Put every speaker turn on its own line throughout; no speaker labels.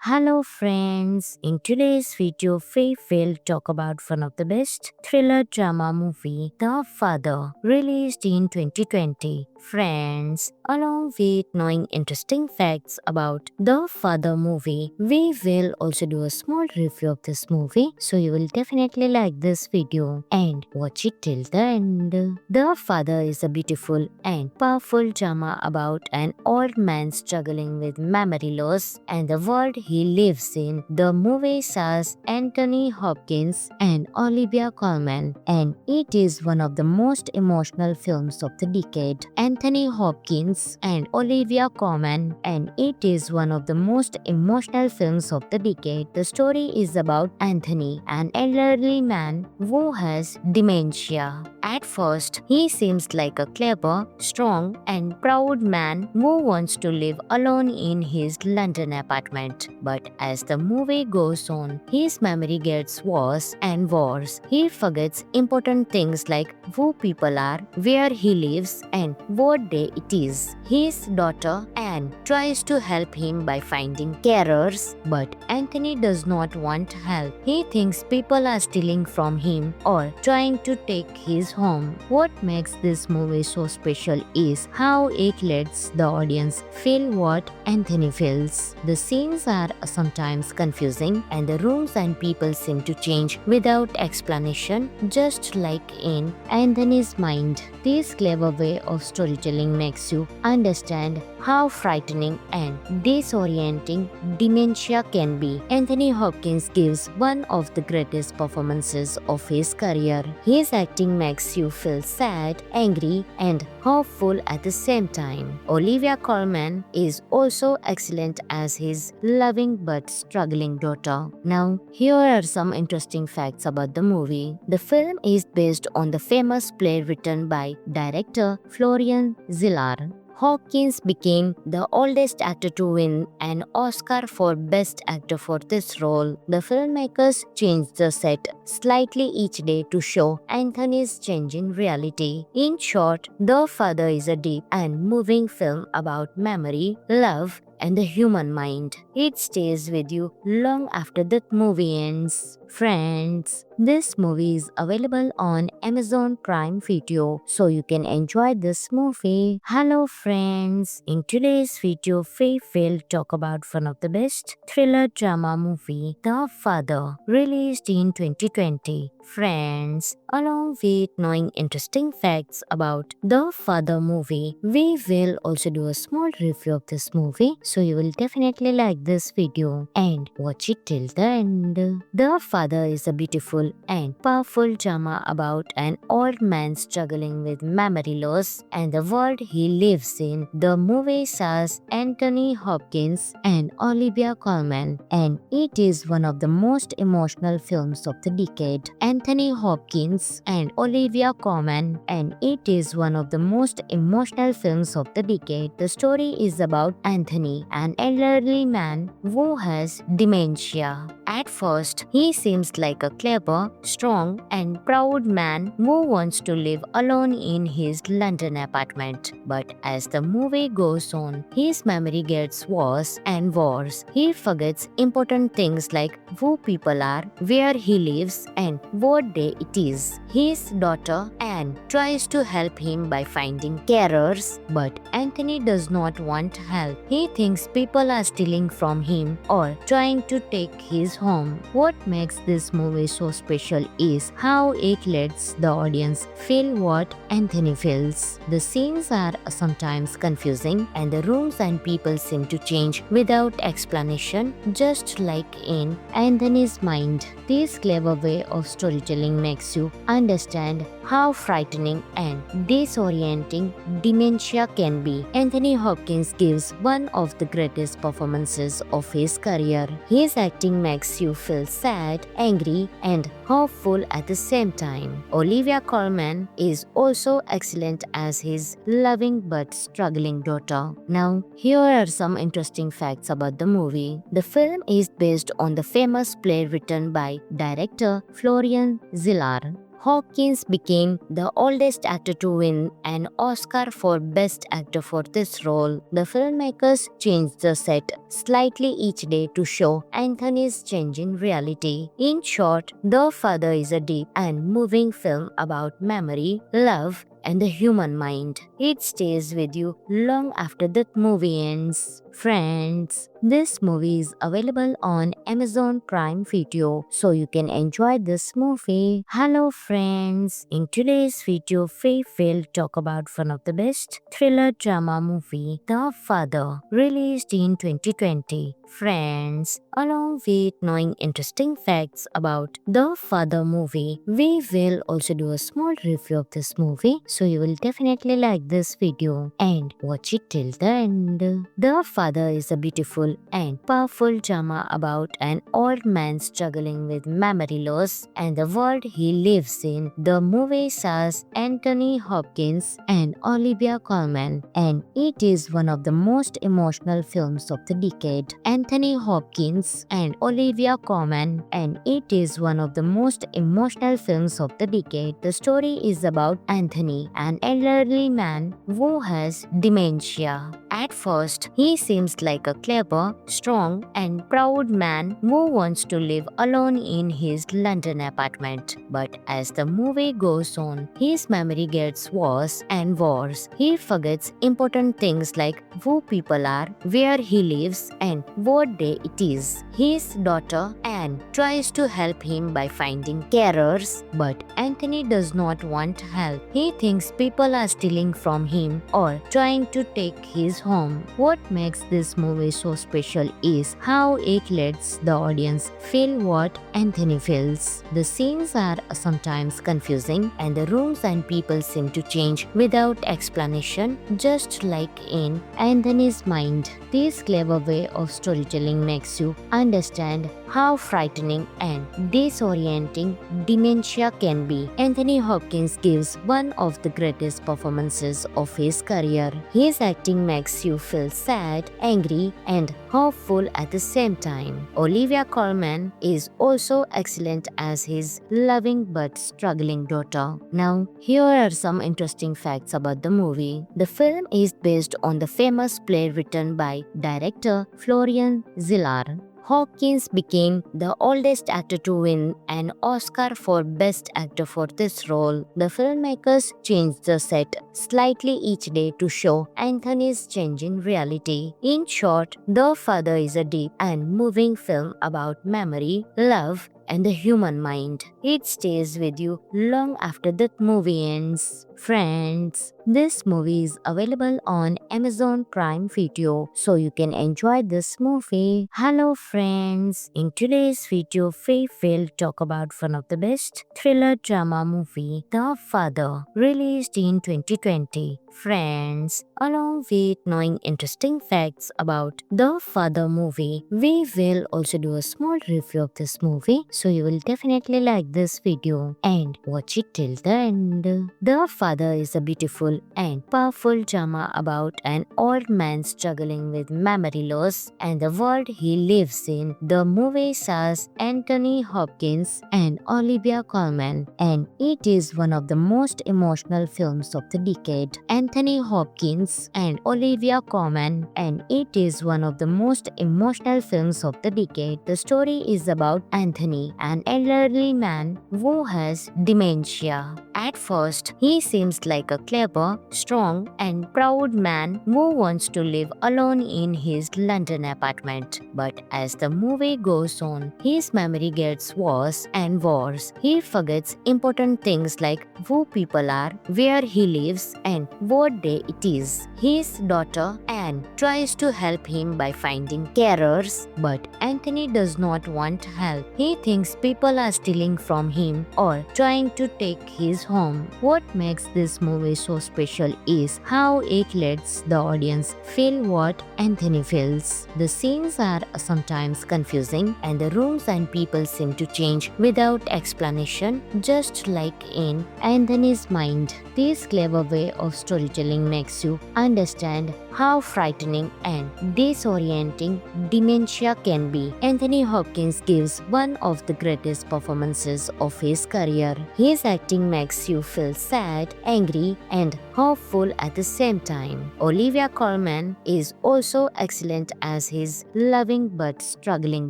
Hello friends, in today's video we will talk about one of the best thriller drama movie, The Father, released in 2020. Friends, along with knowing interesting facts about The Father movie, we will also do a small review of this movie, so you will definitely like this video and watch it till the end. The Father is a beautiful and powerful drama about an old man struggling with memory loss and the world he lives in. The movie stars Anthony Hopkins and Olivia Colman, and it is one of the most emotional films of the decade. Anthony Hopkins and Olivia Colman, and it is one of the most emotional films of the decade. The story is about Anthony, an elderly man who has dementia. At first, he seems like a clever, strong, and proud man who wants to live alone in his London apartment. But as the movie goes on, his memory gets worse and worse. He forgets important things like who people are, where he lives, and what day it is. His daughter, Anne, tries to help him by finding carers, but Anthony does not want help. He thinks people are stealing from him or trying to take his home. What makes this movie so special is how it lets the audience feel what Anthony feels. The scenes are sometimes confusing and the rooms and people seem to change without explanation, just like in Anthony's mind. This clever way of storytelling makes you understand how frightening and disorienting dementia can be. Anthony Hopkins gives one of the greatest performances of his career. His acting makes you feel sad, angry, and hopeful at the same time. Olivia Colman is also excellent as his loving but struggling daughter. Now, here are some interesting facts about the movie. The film is based on the famous play written by director Florian Zeller. Hopkins became the oldest actor to win an Oscar for Best Actor for this role. The filmmakers changed the set slightly each day to show Anthony's changing reality. In short, The Father is a deep and moving film about memory, love, and the human mind. It stays with you long after the movie ends. Friends, this movie is available on Amazon Prime Video, so you can enjoy this movie. Hello friends, in today's video we will talk about one of the best thriller drama movie, The Father, released in 2020. Friends, along with knowing interesting facts about The Father movie, we will also do a small review of this movie, so you will definitely like this video and watch it till the end. The Father is a beautiful and powerful drama about an old man struggling with memory loss and the world he lives in. The movie stars Anthony Hopkins and Olivia Colman, and it is one of the most emotional films of the decade. Anthony Hopkins and Olivia Colman, and it is one of the most emotional films of the decade. The story is about Anthony, an elderly man who has dementia. At first, he seems like a clever, strong, and proud man who wants to live alone in his London apartment. But as the movie goes on, his memory gets worse and worse. He forgets important things like who people are, where he lives, and what day it is. His daughter, Anne, tries to help him by finding carers, but Anthony does not want help. He thinks people are stealing from him or trying to take his home. What makes this movie so special is how it lets the audience feel what Anthony feels. The scenes are sometimes confusing and the rooms and people seem to change without explanation, just like in Anthony's mind. This clever way of storytelling makes you understand how frightening and disorienting dementia can be. Anthony Hopkins gives one of the greatest performances of his career. His acting makes you feel sad, angry, and hopeful at the same time. Olivia Colman is also excellent as his loving but struggling daughter. Now, here are some interesting facts about the movie. The film is based on the famous play written by director Florian Zeller. Hopkins became the oldest actor to win an Oscar for Best Actor for this role. The filmmakers changed the set slightly each day to show Anthony's changing reality. In short, The Father is a deep and moving film about memory, love, and the human mind. It stays with you long after the movie ends. Friends, this movie is available on Amazon Prime Video, so you can enjoy this movie. Hello friends, in today's video we will talk about one of the best thriller drama movie, The Father, released in 2020. Friends, along with knowing interesting facts about The Father movie, we will also do a small review of this movie, so you will definitely like this video and watch it till the end. The Father is a beautiful and powerful drama about an old man struggling with memory loss and the world he lives in. The movie stars Anthony Hopkins and Olivia Colman, and it is one of the most emotional films of the decade. Anthony Hopkins and Olivia Colman, and it is one of the most emotional films of the decade. The story is about Anthony, an elderly man who has dementia. At first, he seems like a clever, strong, and proud man who wants to live alone in his London apartment. But as the movie goes on, his memory gets worse and worse. He forgets important things like who people are, where he lives, and what day it is. His daughter, Anne, tries to help him by finding carers, but Anthony does not want help. He thinks people are stealing from him or trying to take his home. What makes this movie so special is how it lets the audience feel what Anthony feels. The scenes are sometimes confusing and the rooms and people seem to change without explanation, just like in Anthony's mind. This clever way of storytelling makes you understand how frightening and disorienting dementia can be. Anthony Hopkins gives one of the greatest performances of his career. His acting makes you feel sad, angry, and hopeful at the same time. Olivia Colman is also excellent as his loving but struggling daughter. Now, here are some interesting facts about the movie. The film is based on the famous play written by director Florian Zeller. Hopkins became the oldest actor to win an Oscar for Best Actor for this role. The filmmakers changed the set slightly each day to show Anthony's changing reality. In short, The Father is a deep and moving film about memory, love, and the human mind. It stays with you long after the movie ends. Friends, this movie is available on Amazon Prime Video, so you can enjoy this movie. Hello friends, in today's video we will talk about one of the best thriller drama movie, The Father, released in 2020. Friends, along with knowing interesting facts about The Father movie, we will also do a small review of this movie, so you will definitely like this video and watch it till the end. The Father is a beautiful and powerful drama about an old man struggling with memory loss and the world he lives in. The movie stars Anthony Hopkins and Olivia Colman, and it is one of the most emotional films of the decade. Anthony Hopkins and Olivia Colman, and it is one of the most emotional films of the decade. The story is about Anthony, an elderly man who has dementia. At first, he seems like a clever, strong, and proud man who wants to live alone in his London apartment. But as the movie goes on, his memory gets worse and worse. He forgets important things like who people are, where he lives, and what day it is. His daughter, Anne, tries to help him by finding carers, but Anthony does not want help. He thinks people are stealing from him or trying to take his home. What makes this movie so special is how it lets the audience feel what Anthony feels. The scenes are sometimes confusing and the rooms and people seem to change without explanation, just like in Anthony's mind. This clever way of storytelling makes you understand how frightening and disorienting dementia can be. Anthony Hopkins gives one of the greatest performances of his career. His acting makes you feel sad, angry, and hopeful at the same time. Olivia Colman is also excellent as his loving but struggling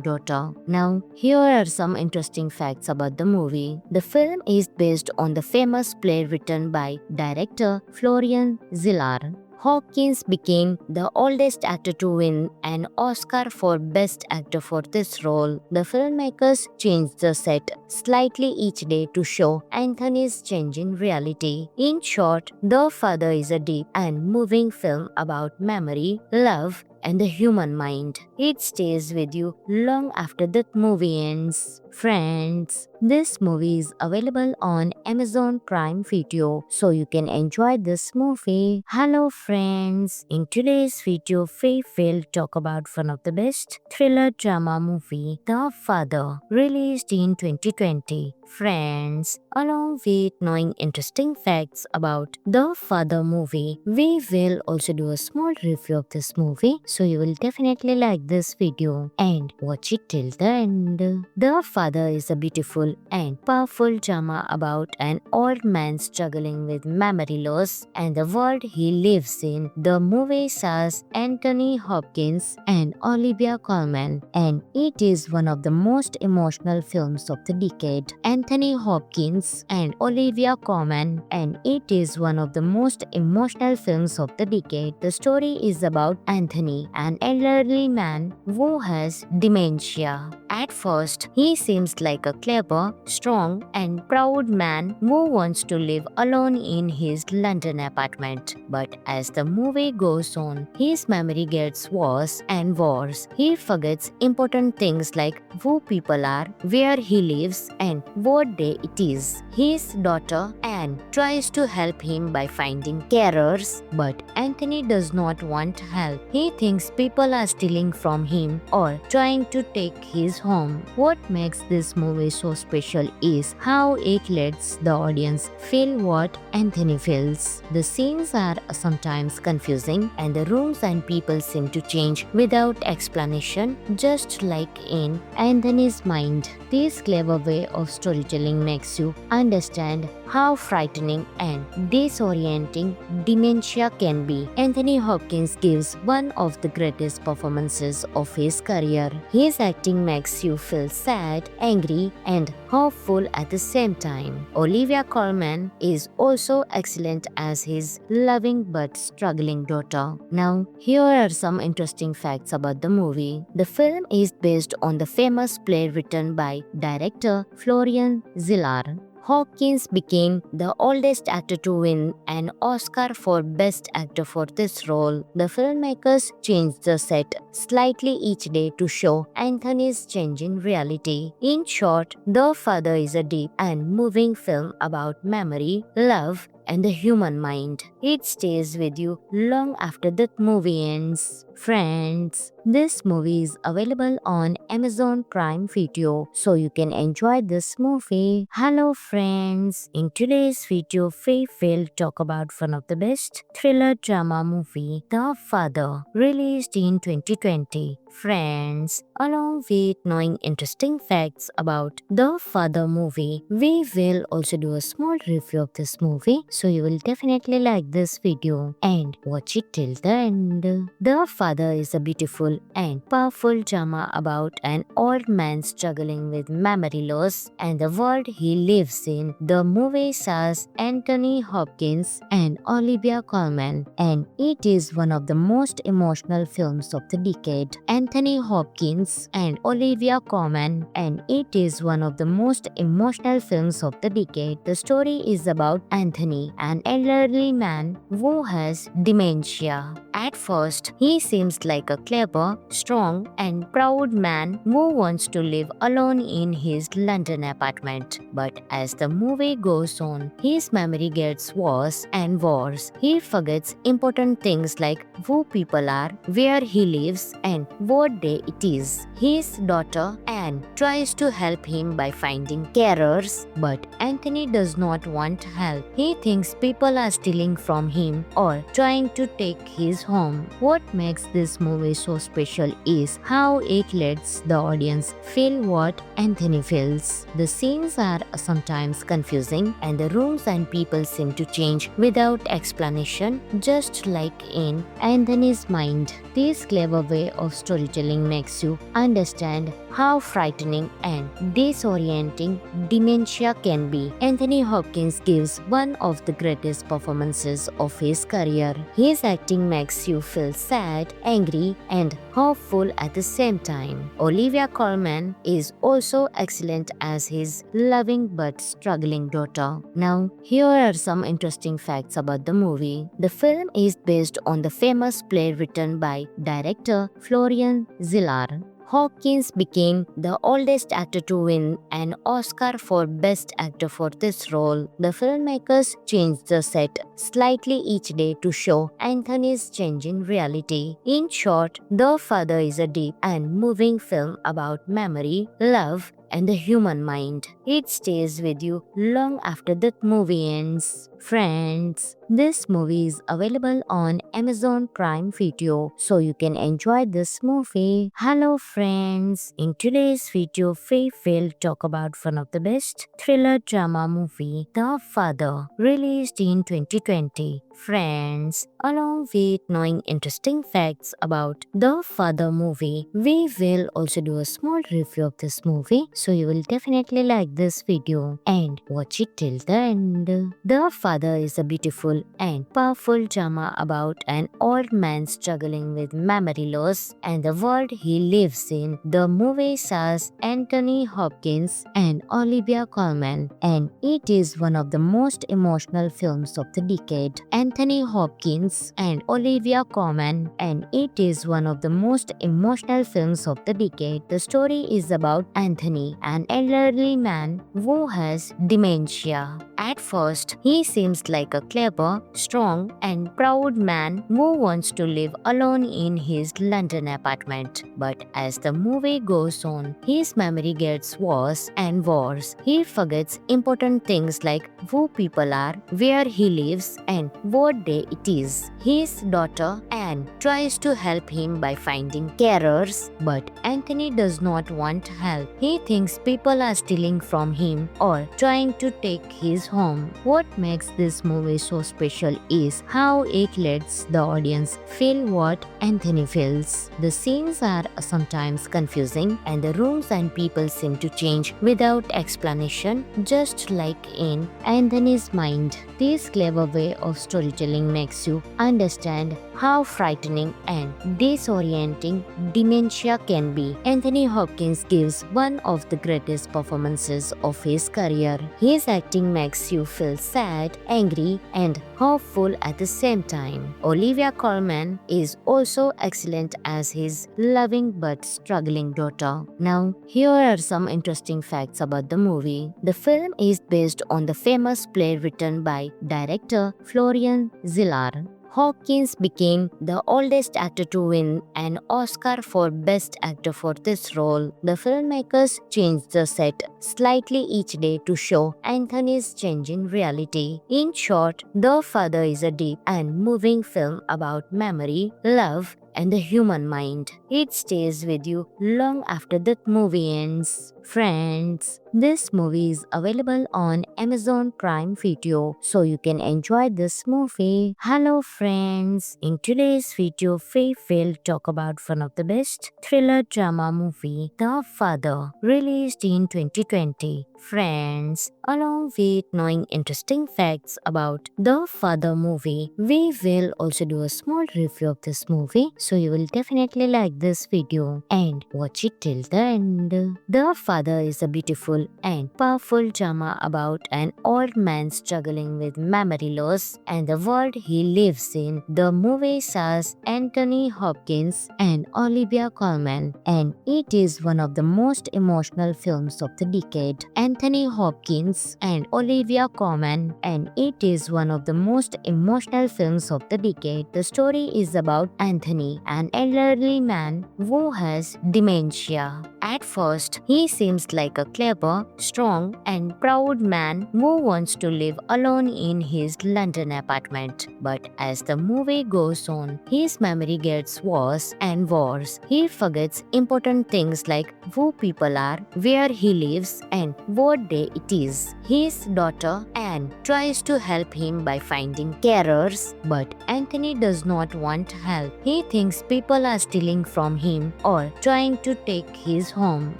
daughter. Now, here are some interesting facts about the movie. The film is based on the famous play written by director Florian Zeller. Hopkins became the oldest actor to win an Oscar for Best Actor for this role. The filmmakers changed the set slightly each day to show Anthony's changing reality. In short, The Father is a deep and moving film about memory, love, and the human mind. It stays with you long after the movie ends. Friends, this movie is available on Amazon Prime Video, so you can enjoy this movie. Hello friends, in today's video we will talk about one of the best thriller drama movie, The Father, released in 2020. Friends, along with knowing interesting facts about The Father movie, we will also do a small review of this movie, so you will definitely like this video and watch it till the end. The Father is a beautiful and powerful drama about an old man struggling with memory loss and the world he lives in. The movie stars Anthony Hopkins and Olivia Colman, and it is one of the most emotional films of the decade. Anthony Hopkins and Olivia Colman, and it is one of the most emotional films of the decade. The story is about Anthony, an elderly man who has dementia. At first, he seems like a clever, strong, and proud man who wants to live alone in his London apartment. But as the movie goes on, his memory gets worse and worse. He forgets important things like who people are, where he lives, and what day it is. His daughter Anne tries to help him by finding carers, but Anthony does not want help. He thinks people are stealing from him or trying to take his home. What makes this movie so special is how it lets the audience feel what Anthony feels. The scenes are sometimes confusing and the rooms and people seem to change without explanation, just like in Anthony's mind. This clever way of storytelling makes you understand how frightening and disorienting dementia can be. Anthony Hopkins gives one of the greatest performances of his career. His acting makes you feel sad, angry, and hopeful at the same time. Olivia Colman is also excellent as his loving but struggling daughter. Now, here are some interesting facts about the movie. The film is based on the famous play written by director Florian Zeller. Hopkins became the oldest actor to win an Oscar for Best Actor for this role. The filmmakers changed the set slightly each day to show Anthony's changing reality. In short, The Father is a deep and moving film about memory, love, and the human mind. It stays with you long after the movie ends. Friends, this movie is available on Amazon Prime Video, so you can enjoy this movie. Hello friends, in today's video we will talk about one of the best thriller drama movie, The Father, released in 2020. Friends, along with knowing interesting facts about The Father movie, we will also do a small review of this movie, so you will definitely like this video and watch it till the end. The Father is a beautiful and powerful drama about an old man struggling with memory loss and the world he lives in. The movie stars Anthony Hopkins and Olivia Colman, and it is one of the most emotional films of the decade. Anthony Hopkins and Olivia Colman, and it is one of the most emotional films of the decade. The story is about Anthony, an elderly man who has dementia. At first, he seems like a clever, strong, and proud man who wants to live alone in his London apartment. But as the movie goes on, his memory gets worse and worse. He forgets important things like who people are, where he lives, and what day it is. His daughter, Anne, tries to help him by finding carers, but Anthony does not want help. He thinks people are stealing from him or trying to take his home. What makes this movie so special is how it lets the audience feel what Anthony feels. The scenes are sometimes confusing, and the rooms and people seem to change without explanation, just like in Anthony's mind. This clever way of storytelling makes you understand how frightening and disorienting dementia can be. Anthony Hopkins gives one of the greatest performances of his career. His acting makes you feel sad, angry, and hopeful at the same time. Olivia Colman is also excellent as his loving but struggling daughter. Now, here are some interesting facts about the movie. The film is based on the famous play written by director Florian Zeller. Hopkins became the oldest actor to win an Oscar for Best Actor for this role. The filmmakers changed the set slightly each day to show Anthony's changing reality. In short, The Father is a deep and moving film about memory, love, and the human mind. It stays with you long after the movie ends. Friends, this movie is available on Amazon Prime Video, so you can enjoy this movie. Hello friends, in today's video we will talk about one of the best thriller drama movie, The Father, released in 2020. Friends, along with knowing interesting facts about The Father movie, we will also do a small review of this movie, so you will definitely like this video and watch it till the end. The Father is a beautiful and powerful drama about an old man struggling with memory loss and the world he lives in. The movie stars Anthony Hopkins and Olivia Colman, and it is one of the most emotional films of the decade. Anthony Hopkins and Olivia Colman, and it is one of the most emotional films of the decade. The story is about Anthony, an elderly man who has dementia. At first, he seems like a clever, strong, and proud man who wants to live alone in his London apartment. But as the movie goes on, his memory gets worse and worse. He forgets important things like who people are, where he lives, and what day it is. His daughter, Anne, tries to help him by finding carers, but Anthony does not want help. He thinks people are stealing from him or trying to take his home. What makes this movie so special is how it lets the audience feel what Anthony feels. The scenes are sometimes confusing, and the rooms and people seem to change without explanation, just like in Anthony's mind. This clever way of storytelling makes you understand how frightening and disorienting dementia can be. Anthony Hopkins gives one of the greatest performances of his career. His acting makes you feel sad, angry, and hopeful at the same time. Olivia Colman is also excellent as his loving but struggling daughter. Now, here are some interesting facts about the movie. The film is based on the famous play written by director Florian Zeller. Hopkins became the oldest actor to win an Oscar for Best Actor for this role. The filmmakers changed the set slightly each day to show Anthony's changing reality. In short, The Father is a deep and moving film about memory, love, and the human mind. It stays with you long after the movie ends. Friends, this movie is available on Amazon Prime Video, so you can enjoy this movie. Hello friends, in today's video we will talk about one of the best thriller drama movie, The Father, released in 2020. 2020. Friends, along with knowing interesting facts about The Father movie, we will also do a small review of this movie, so you will definitely like this video and watch it till the end. The Father is a beautiful and powerful drama about an old man struggling with memory loss and the world he lives in. The movie stars Anthony Hopkins and Olivia Colman, and it is one of the most emotional films of the decade. Anthony Hopkins and Olivia Colman, and it is one of the most emotional films of the decade. The story is about Anthony, an elderly man who has dementia. At first, he seems like a clever, strong, and proud man who wants to live alone in his London apartment. But as the movie goes on, his memory gets worse and worse. He forgets important things like who people are, where he lives, and what day it is. His daughter Anne tries to help him by finding carers, but Anthony does not want help. He thinks people are stealing from him or trying to take his home.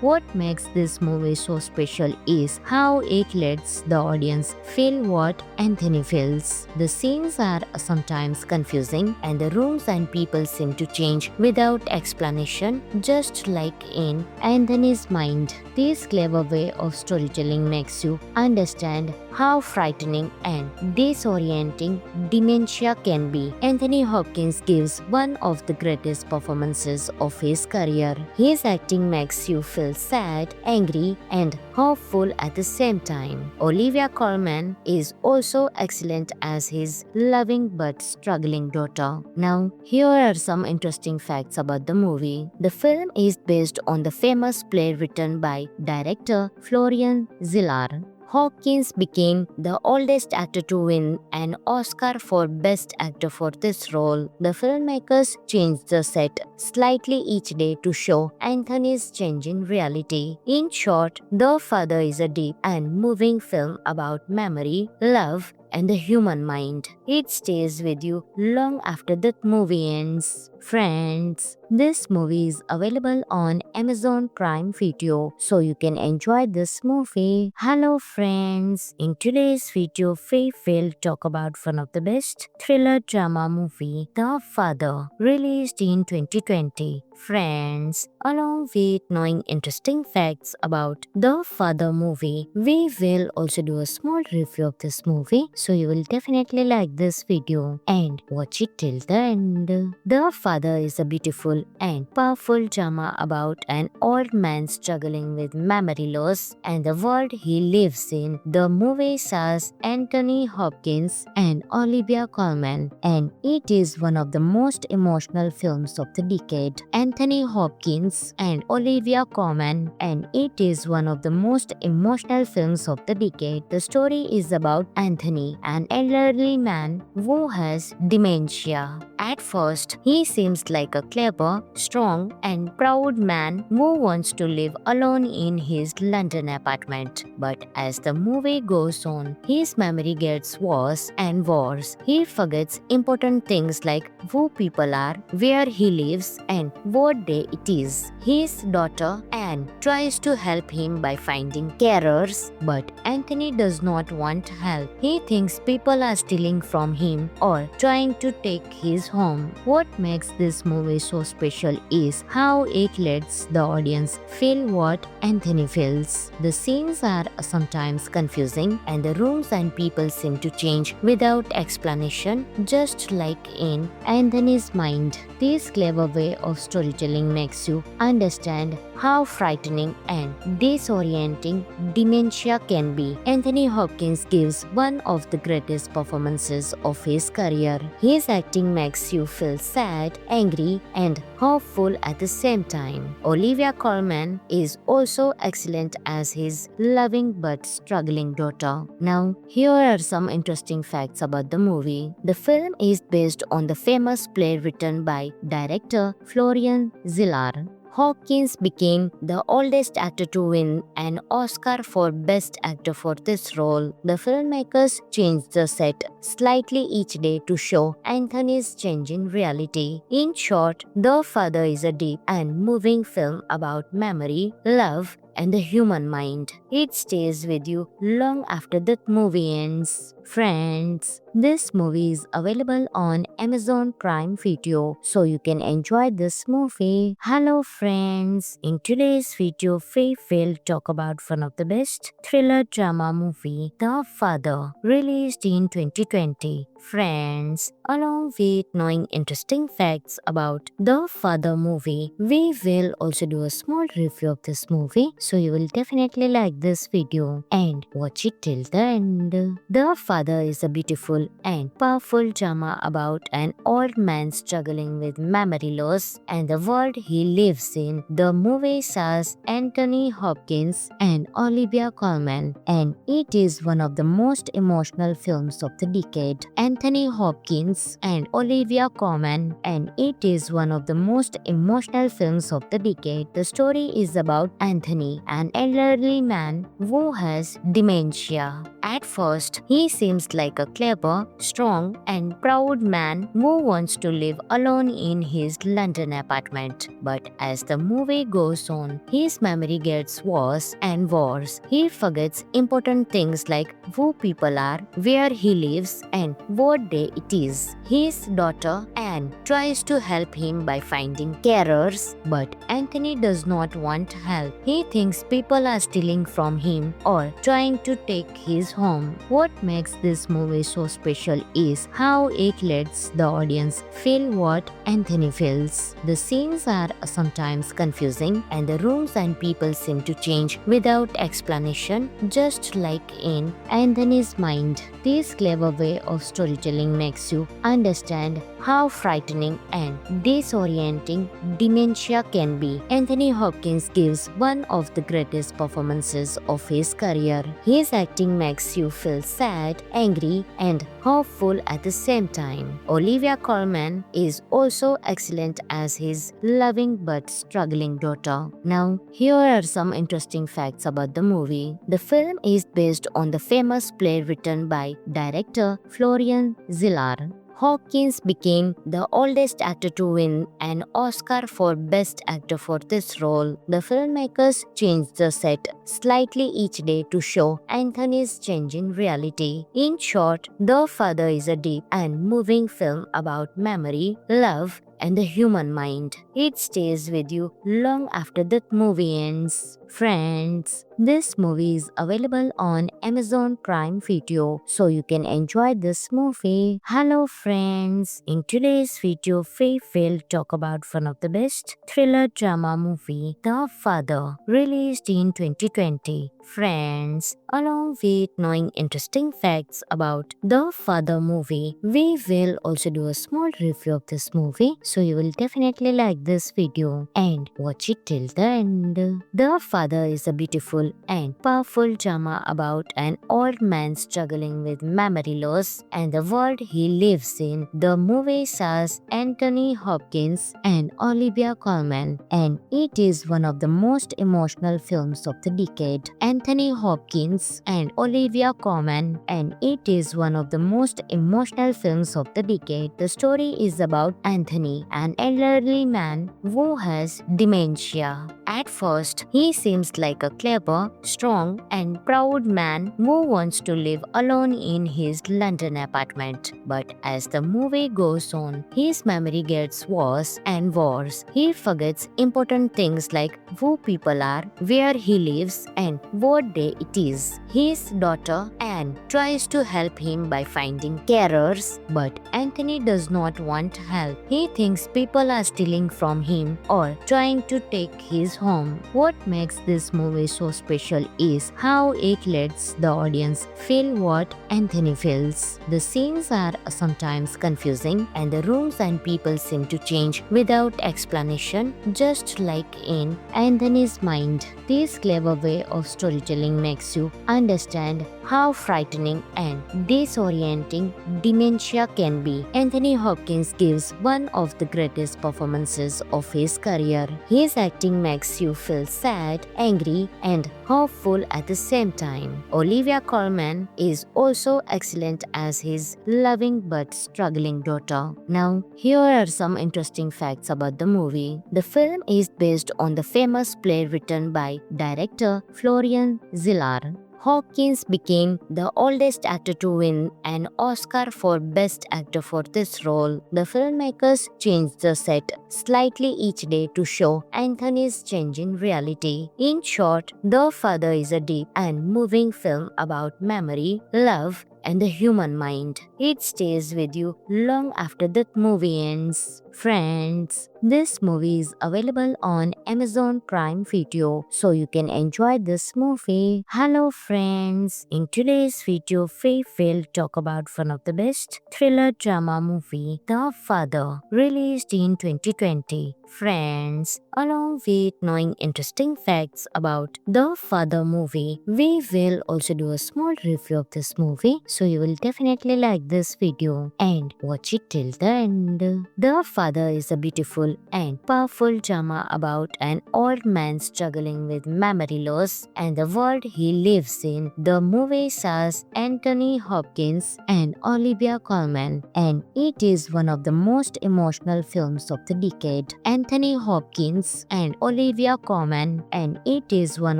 What makes this movie so special is how it lets the audience feel what Anthony feels. The scenes are sometimes confusing and the rooms and people seem to change without explanation, just like in Anthony's mind. This clever way of storytelling makes you understand how frightening and disorienting dementia can be. Anthony Hopkins gives one of the greatest performances of his career. His acting makes you feel sad, angry, and hopeful at the same time. Olivia Colman is also excellent as his loving but struggling daughter. Now, here are some interesting facts about the movie. The film is based on the famous play written by director Florian Zeller. Hopkins became the oldest actor to win an Oscar for Best Actor for this role. The filmmakers changed the set slightly each day to show Anthony's changing reality. In short, The Father is a deep and moving film about memory, love, and the human mind. It stays with you long after the movie ends. Friends, this movie is available on Amazon Prime Video, so you can enjoy this movie. Hello friends, in today's video we will talk about one of the best thriller drama movie, The Father, released in 2020. Friends, along with knowing interesting facts about The Father movie, we will also do a small review of this movie, so you will definitely like this video and watch it till the end. The Father is a beautiful and powerful drama about an old man struggling with memory loss and the world he lives in. The movie stars Anthony Hopkins and Olivia Colman, and it is one of the most emotional films of the decade. Anthony Hopkins and Olivia Colman, and it is one of the most emotional films of the decade. The story is about Anthony, an elderly man who has dementia. At first, he seems like a clever, strong, and proud man who wants to live alone in his London apartment. But as the movie goes on, his memory gets worse and worse. He forgets important things like who people are, where he lives, and what day it is. His daughter Anne tries to help him by finding carers, but Anthony does not want help. He thinks people are stealing from him or trying to take his home. What makes this movie so special is how it lets the audience feel what Anthony feels. The scenes are sometimes confusing and the rooms and people seem to change without explanation, just like in Anthony's mind. This clever way of storytelling makes you understand how frightening and disorienting dementia can be. Anthony Hopkins gives one of the greatest performances of his career. His acting makes you feel sad, angry, and hopeful at the same time. Olivia Colman is also excellent as his loving but struggling daughter. Now, here are some interesting facts about the movie. The film is based on the famous play written by director Florian Zeller. Hopkins became the oldest actor to win an Oscar for Best Actor for this role. The filmmakers changed the set slightly each day to show Anthony's changing reality. In short, The Father is a deep and moving film about memory, love, and the human mind. It stays with you long after the movie ends. Friends, this movie is available on Amazon Prime Video, so you can enjoy this movie. Hello friends, in today's video we will talk about one of the best thriller drama movie, The Father, released in 2020. Friends, along with knowing interesting facts about The Father movie, we will also do a small review of this movie, so you will definitely like this video and watch it till the end. The Father is a beautiful and powerful drama about an old man struggling with memory loss and the world he lives in. The movie stars Anthony Hopkins and Olivia Colman, and it is one of the most emotional films of the decade. Anthony Hopkins and Olivia Colman, and it is one of the most emotional films of the decade. The story is about Anthony, an elderly man who has dementia. At first, he seems like a clever, strong, and proud man who wants to live alone in his London apartment. But as the movie goes on, his memory gets worse and worse. He forgets important things like who people are, where he lives, and what day it is. His daughter, Anne, tries to help him by finding carers, but Anthony does not want help. He thinks people are stealing from him or trying to take his home. What makes this movie so special is how it lets the audience feel what Anthony feels. The scenes are sometimes confusing and the rooms and people seem to change without explanation, just like in Anthony's mind. This clever way of storytelling makes you understand how frightening and disorienting dementia can be. Anthony Hopkins gives one of the greatest performances of his career. His acting makes you feel sad, angry, and hopeful at the same time. Olivia Colman is also excellent as his loving but struggling daughter. Now, here are some interesting facts about the movie. The film is based on the famous play written by director Florian Zeller. Hopkins became the oldest actor to win an Oscar for Best Actor for this role. The filmmakers changed the set slightly each day to show Anthony's changing reality. In short, The Father is a deep and moving film about memory, love, and the human mind. It stays with you long after the movie ends. Friends, this movie is available on Amazon Prime Video, so you can enjoy this movie. Hello friends, in today's video we will talk about one of the best thriller drama movie, The Father, released in 2020. Friends, along with knowing interesting facts about The Father movie, we will also do a small review of this movie, so you will definitely like this video and watch it till the end. The Father is a beautiful and powerful drama about an old man struggling with memory loss and the world he lives in. The movie stars Anthony Hopkins and Olivia Colman, and it is one of the most emotional films of the decade. Anthony Hopkins and Olivia Colman, and it is one of the most emotional films of the decade. The story is about Anthony, an elderly man who has dementia. At first, he seems like a clever, strong, and proud man who wants to live alone in his London apartment. But as the movie goes on, his memory gets worse and worse. He forgets important things like who people are, where he lives, and what day it is. His daughter, Anne, tries to help him by finding carers, but Anthony does not want help. He thinks people are stealing from him or trying to take his home. What makes this movie so special is how it lets the audience feel what Anthony feels. The scenes are sometimes confusing and the rooms and people seem to change without explanation, just like in Anthony's mind. This clever way of storytelling makes you understand how frightening and disorienting dementia can be. Anthony Hopkins gives one of the greatest performances of his career. His acting makes you feel sad, angry, and hopeful at the same time. Olivia Colman is also excellent as his loving but struggling daughter. Now, here are some interesting facts about the movie. The film is based on the famous play written by director Florian Zeller. Hopkins became the oldest actor to win an Oscar for Best Actor for this role. The filmmakers changed the set slightly each day to show Anthony's changing reality. In short, The Father is a deep and moving film about memory, love, and the human mind. It stays with you long after the movie ends. Friends, this movie is available on Amazon Prime Video, so you can enjoy this movie. Hello friends, in today's video we will talk about one of the best thriller drama movie, The Father, released in 2020. Friends, along with knowing interesting facts about The Father movie, we will also do a small review of this movie, so you will definitely like this video and watch it till the end. The Father is a beautiful and powerful drama about an old man struggling with memory loss and the world he lives in. The movie stars Anthony Hopkins and Olivia Colman, and it is one of the most emotional films of the decade. Anthony Hopkins and Olivia Colman, and it is one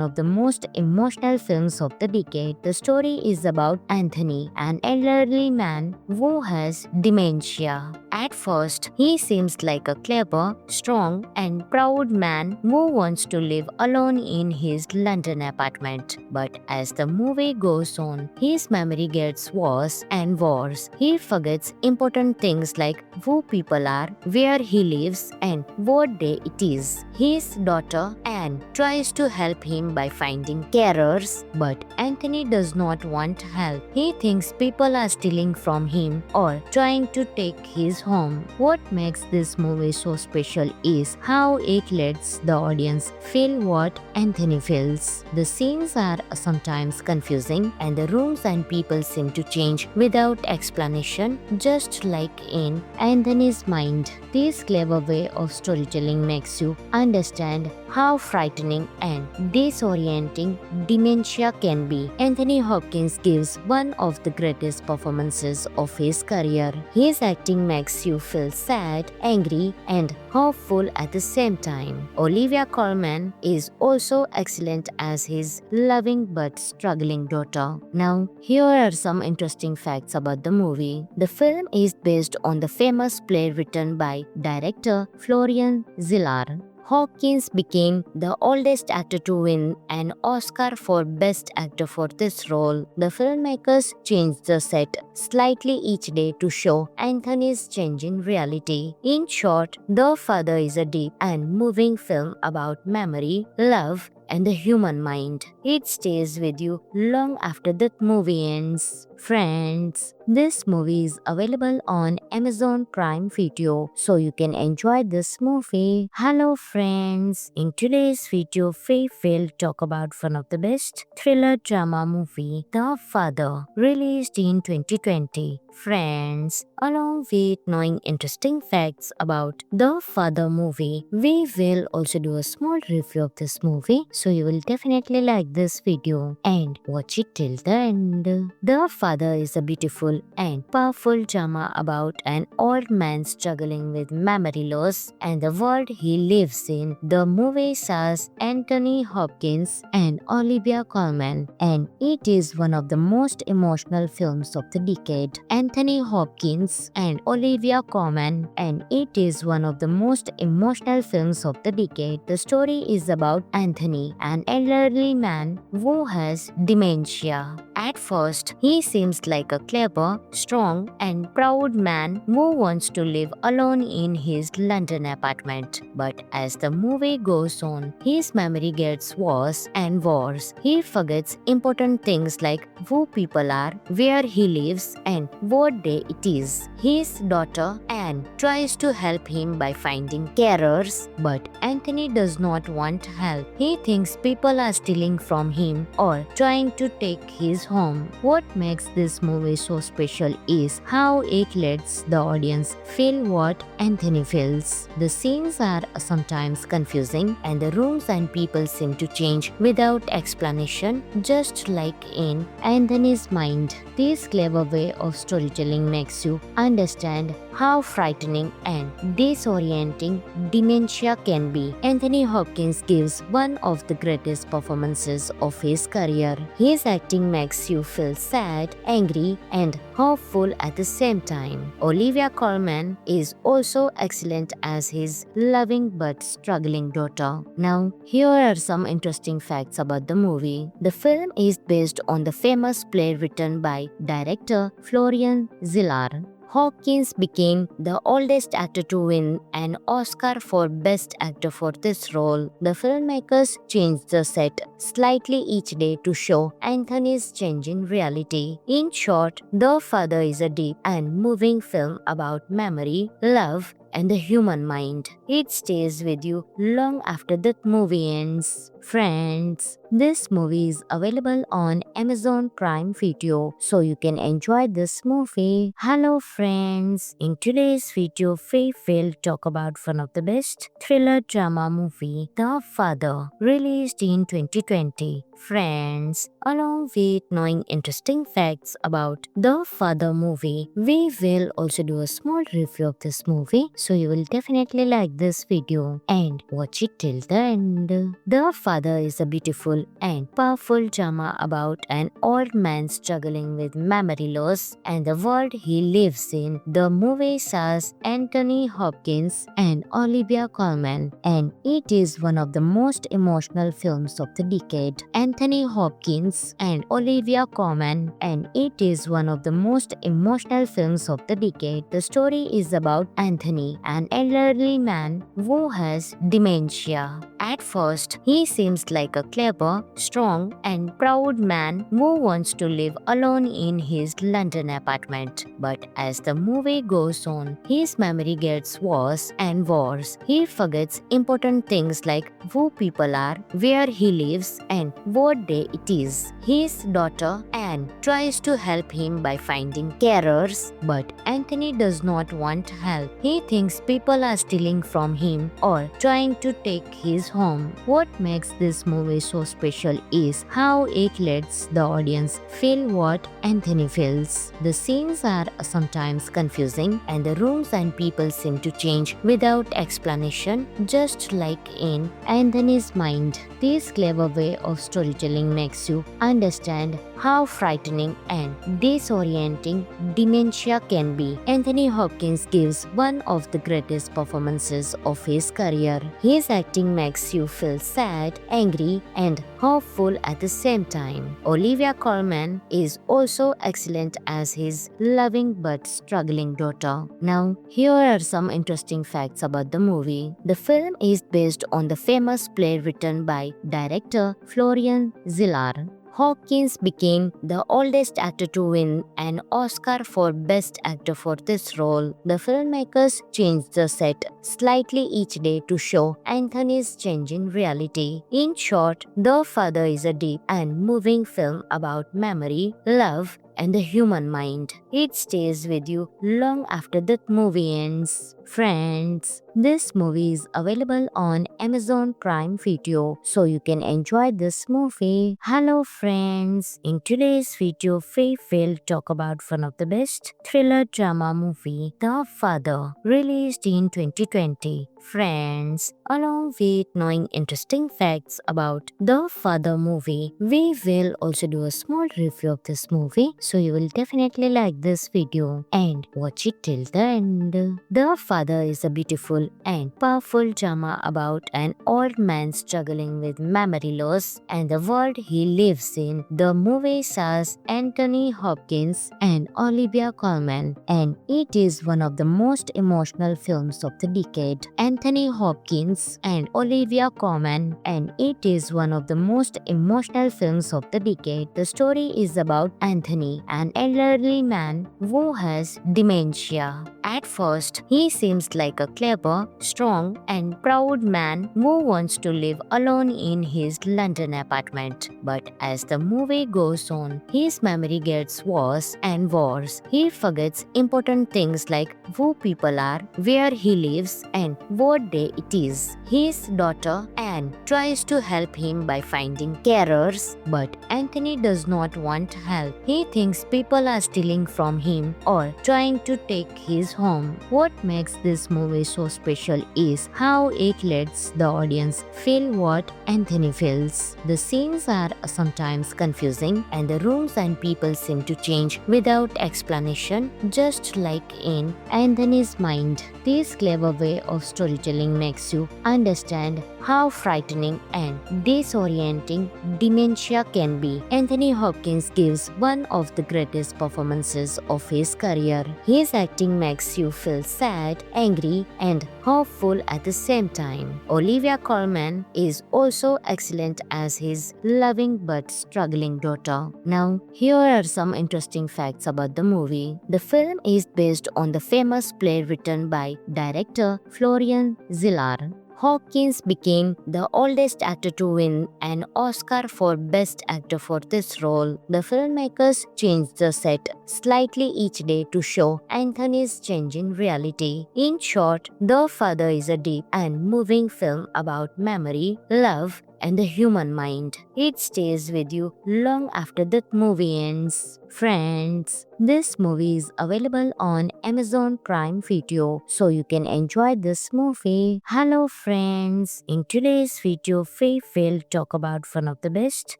of the most emotional films of the decade. The story is about Anthony, an elderly man who has dementia. At first, he seems like a clever, strong, and proud man who wants to live alone in his London apartment. But as the movie goes on, his memory gets worse and worse. He forgets important things like who people are, where he lives, and what day it is. His daughter Anne tries to help him by finding carers, but Anthony does not want help. He thinks people are stealing from him or trying to take his home. What makes this movie so special is how it lets the audience feel what Anthony feels. The scenes are sometimes confusing and the rooms and people seem to change without explanation, just like in Anthony's mind. This clever way of storytelling makes you understand how frightening and disorienting dementia can be. Anthony Hopkins gives one of the greatest performances of his career. His acting makes you feel sad, angry, and hopeful at the same time. Olivia Colman is also excellent as his loving but struggling daughter. Now, here are some interesting facts about the movie. The film is based on the famous play written by director Florian Zeller. Hopkins became the oldest actor to win an Oscar for Best Actor for this role. The filmmakers changed the set slightly each day to show Anthony's changing reality. In short, The Father is a deep and moving film about memory, love, and the human mind. It stays with you long after the movie ends. Friends, this movie is available on Amazon Prime Video, so you can enjoy this movie. Hello friends, in today's video we will talk about one of the best thriller drama movie, The Father, released in 2020. Friends, along with knowing interesting facts about The Father movie, we will also do a small review of this movie, so you will definitely like this video and watch it till the end. The Father is a beautiful and powerful drama about an old man struggling with memory loss and the world he lives in. The movie stars Anthony Hopkins and Olivia Colman, and it is one of the most emotional films of the decade. Anthony Hopkins and Olivia Colman, and it is one of the most emotional films of the decade. The story is about Anthony, an elderly man who has dementia. At first, he seems seems like a clever, strong, and proud man who wants to live alone in his London apartment. But as the movie goes on, his memory gets worse and worse. He forgets important things like who people are, where he lives, and what day it is. His daughter Anne tries to help him by finding carers, but Anthony does not want help. He thinks people are stealing from him or trying to take his home. What makes this movie so special is how it lets the audience feel what Anthony feels. The scenes are sometimes confusing and the rooms and people seem to change without explanation, just like in Anthony's mind. This clever way of storytelling makes you understand how frightening and disorienting dementia can be. Anthony Hopkins gives one of the greatest performances of his career. His acting makes you feel sad, angry, and hopeful at the same time. Olivia Colman is also excellent as his loving but struggling daughter. Now, here are some interesting facts about the movie. The film is based on the famous play written by director Florian Zeller. Hopkins became the oldest actor to win an Oscar for Best Actor for this role. The filmmakers changed the set slightly each day to show Anthony's changing reality. In short, The Father is a deep and moving film about memory, love, and the human mind. It stays with you long after the movie ends. Friends, this movie is available on Amazon Prime Video, so you can enjoy this movie. Hello friends, in today's video we will talk about one of the best thriller drama movie, The Father, released in 2020. Friends, along with knowing interesting facts about The Father movie, we will also do a small review of this movie, so you will definitely like this video and watch it till the end. The Father is a beautiful and powerful drama about an old man struggling with memory loss and the world he lives in. The movie stars Anthony Hopkins and Olivia Colman, and it is one of the most emotional films of the decade. Anthony Hopkins and Olivia Colman, and it is one of the most emotional films of the decade. The story is about Anthony, an elderly man who has dementia. At first, he seems like a clever, strong, and proud man who wants to live alone in his London apartment. But as the movie goes on, his memory gets worse and worse. He forgets important things like who people are, where he lives, and what day it is. His daughter Anne tries to help him by finding carers, but Anthony does not want help. He thinks people are stealing from him or trying to take his home. What makes this movie so special is how it lets the audience feel what Anthony feels. The scenes are sometimes confusing and the rooms and people seem to change without explanation, just like in Anthony's mind. This clever way of storytelling makes you understand how frightening and disorienting dementia can be. Anthony Hopkins gives one of the greatest performances of his career. His acting makes you feel sad, angry, and hopeful at the same time. Olivia Colman is also excellent as his loving but struggling daughter. Now, here are some interesting facts about the movie. The film is based on the famous play written by director Florian Zeller. Hopkins became the oldest actor to win an Oscar for Best Actor for this role. The filmmakers changed the set slightly each day to show Anthony's changing reality. In short, The Father is a deep and moving film about memory, love, and the human mind. It stays with you long after the movie ends. Friends, this movie is available on Amazon Prime Video, so you can enjoy this movie. Hello friends, in today's video we will talk about one of the best thriller drama movie, The Father, released in 2020. Friends, along with knowing interesting facts about The Father movie, we will also do a small review of this movie, so you will definitely like this video and watch it till the end. The Father is a beautiful beautiful and powerful drama about an old man struggling with memory loss and the world he lives in. The movie stars Anthony Hopkins and Olivia Colman, and it is one of the most emotional films of the decade. Anthony Hopkins and Olivia Colman, and it is one of the most emotional films of the decade. The story is about Anthony, an elderly man who has dementia. At first, he seems like a clever, strong, and proud man who wants to live alone in his London apartment. But as the movie goes on, his memory gets worse and worse. He forgets important things like who people are, where he lives, and what day it is. His daughter Anne tries to help him by finding carers, but Anthony does not want help. He thinks people are stealing from him or trying to take his home. What makes this movie so special is how it lets the audience feel what Anthony feels. The scenes are sometimes confusing and the rooms and people seem to change without explanation, just like in Anthony's mind. This clever way of storytelling makes you understand how frightening and disorienting dementia can be. Anthony Hopkins gives one of the greatest performances of his career. His acting makes you feel sad, angry, and hopeful at the same time. Olivia Colman is also excellent as his loving but struggling daughter. Now, here are some interesting facts about the movie. The film is based on the famous play written by director Florian Zeller. Hopkins became the oldest actor to win an Oscar for Best Actor for this role. The filmmakers changed the set slightly each day to show Anthony's changing reality. In short, The Father is a deep and moving film about memory, love, and the human mind. It stays with you long after the movie ends. Friends, this movie is available on Amazon Prime Video, so you can enjoy this movie. Hello friends, in today's video we will talk about one of the best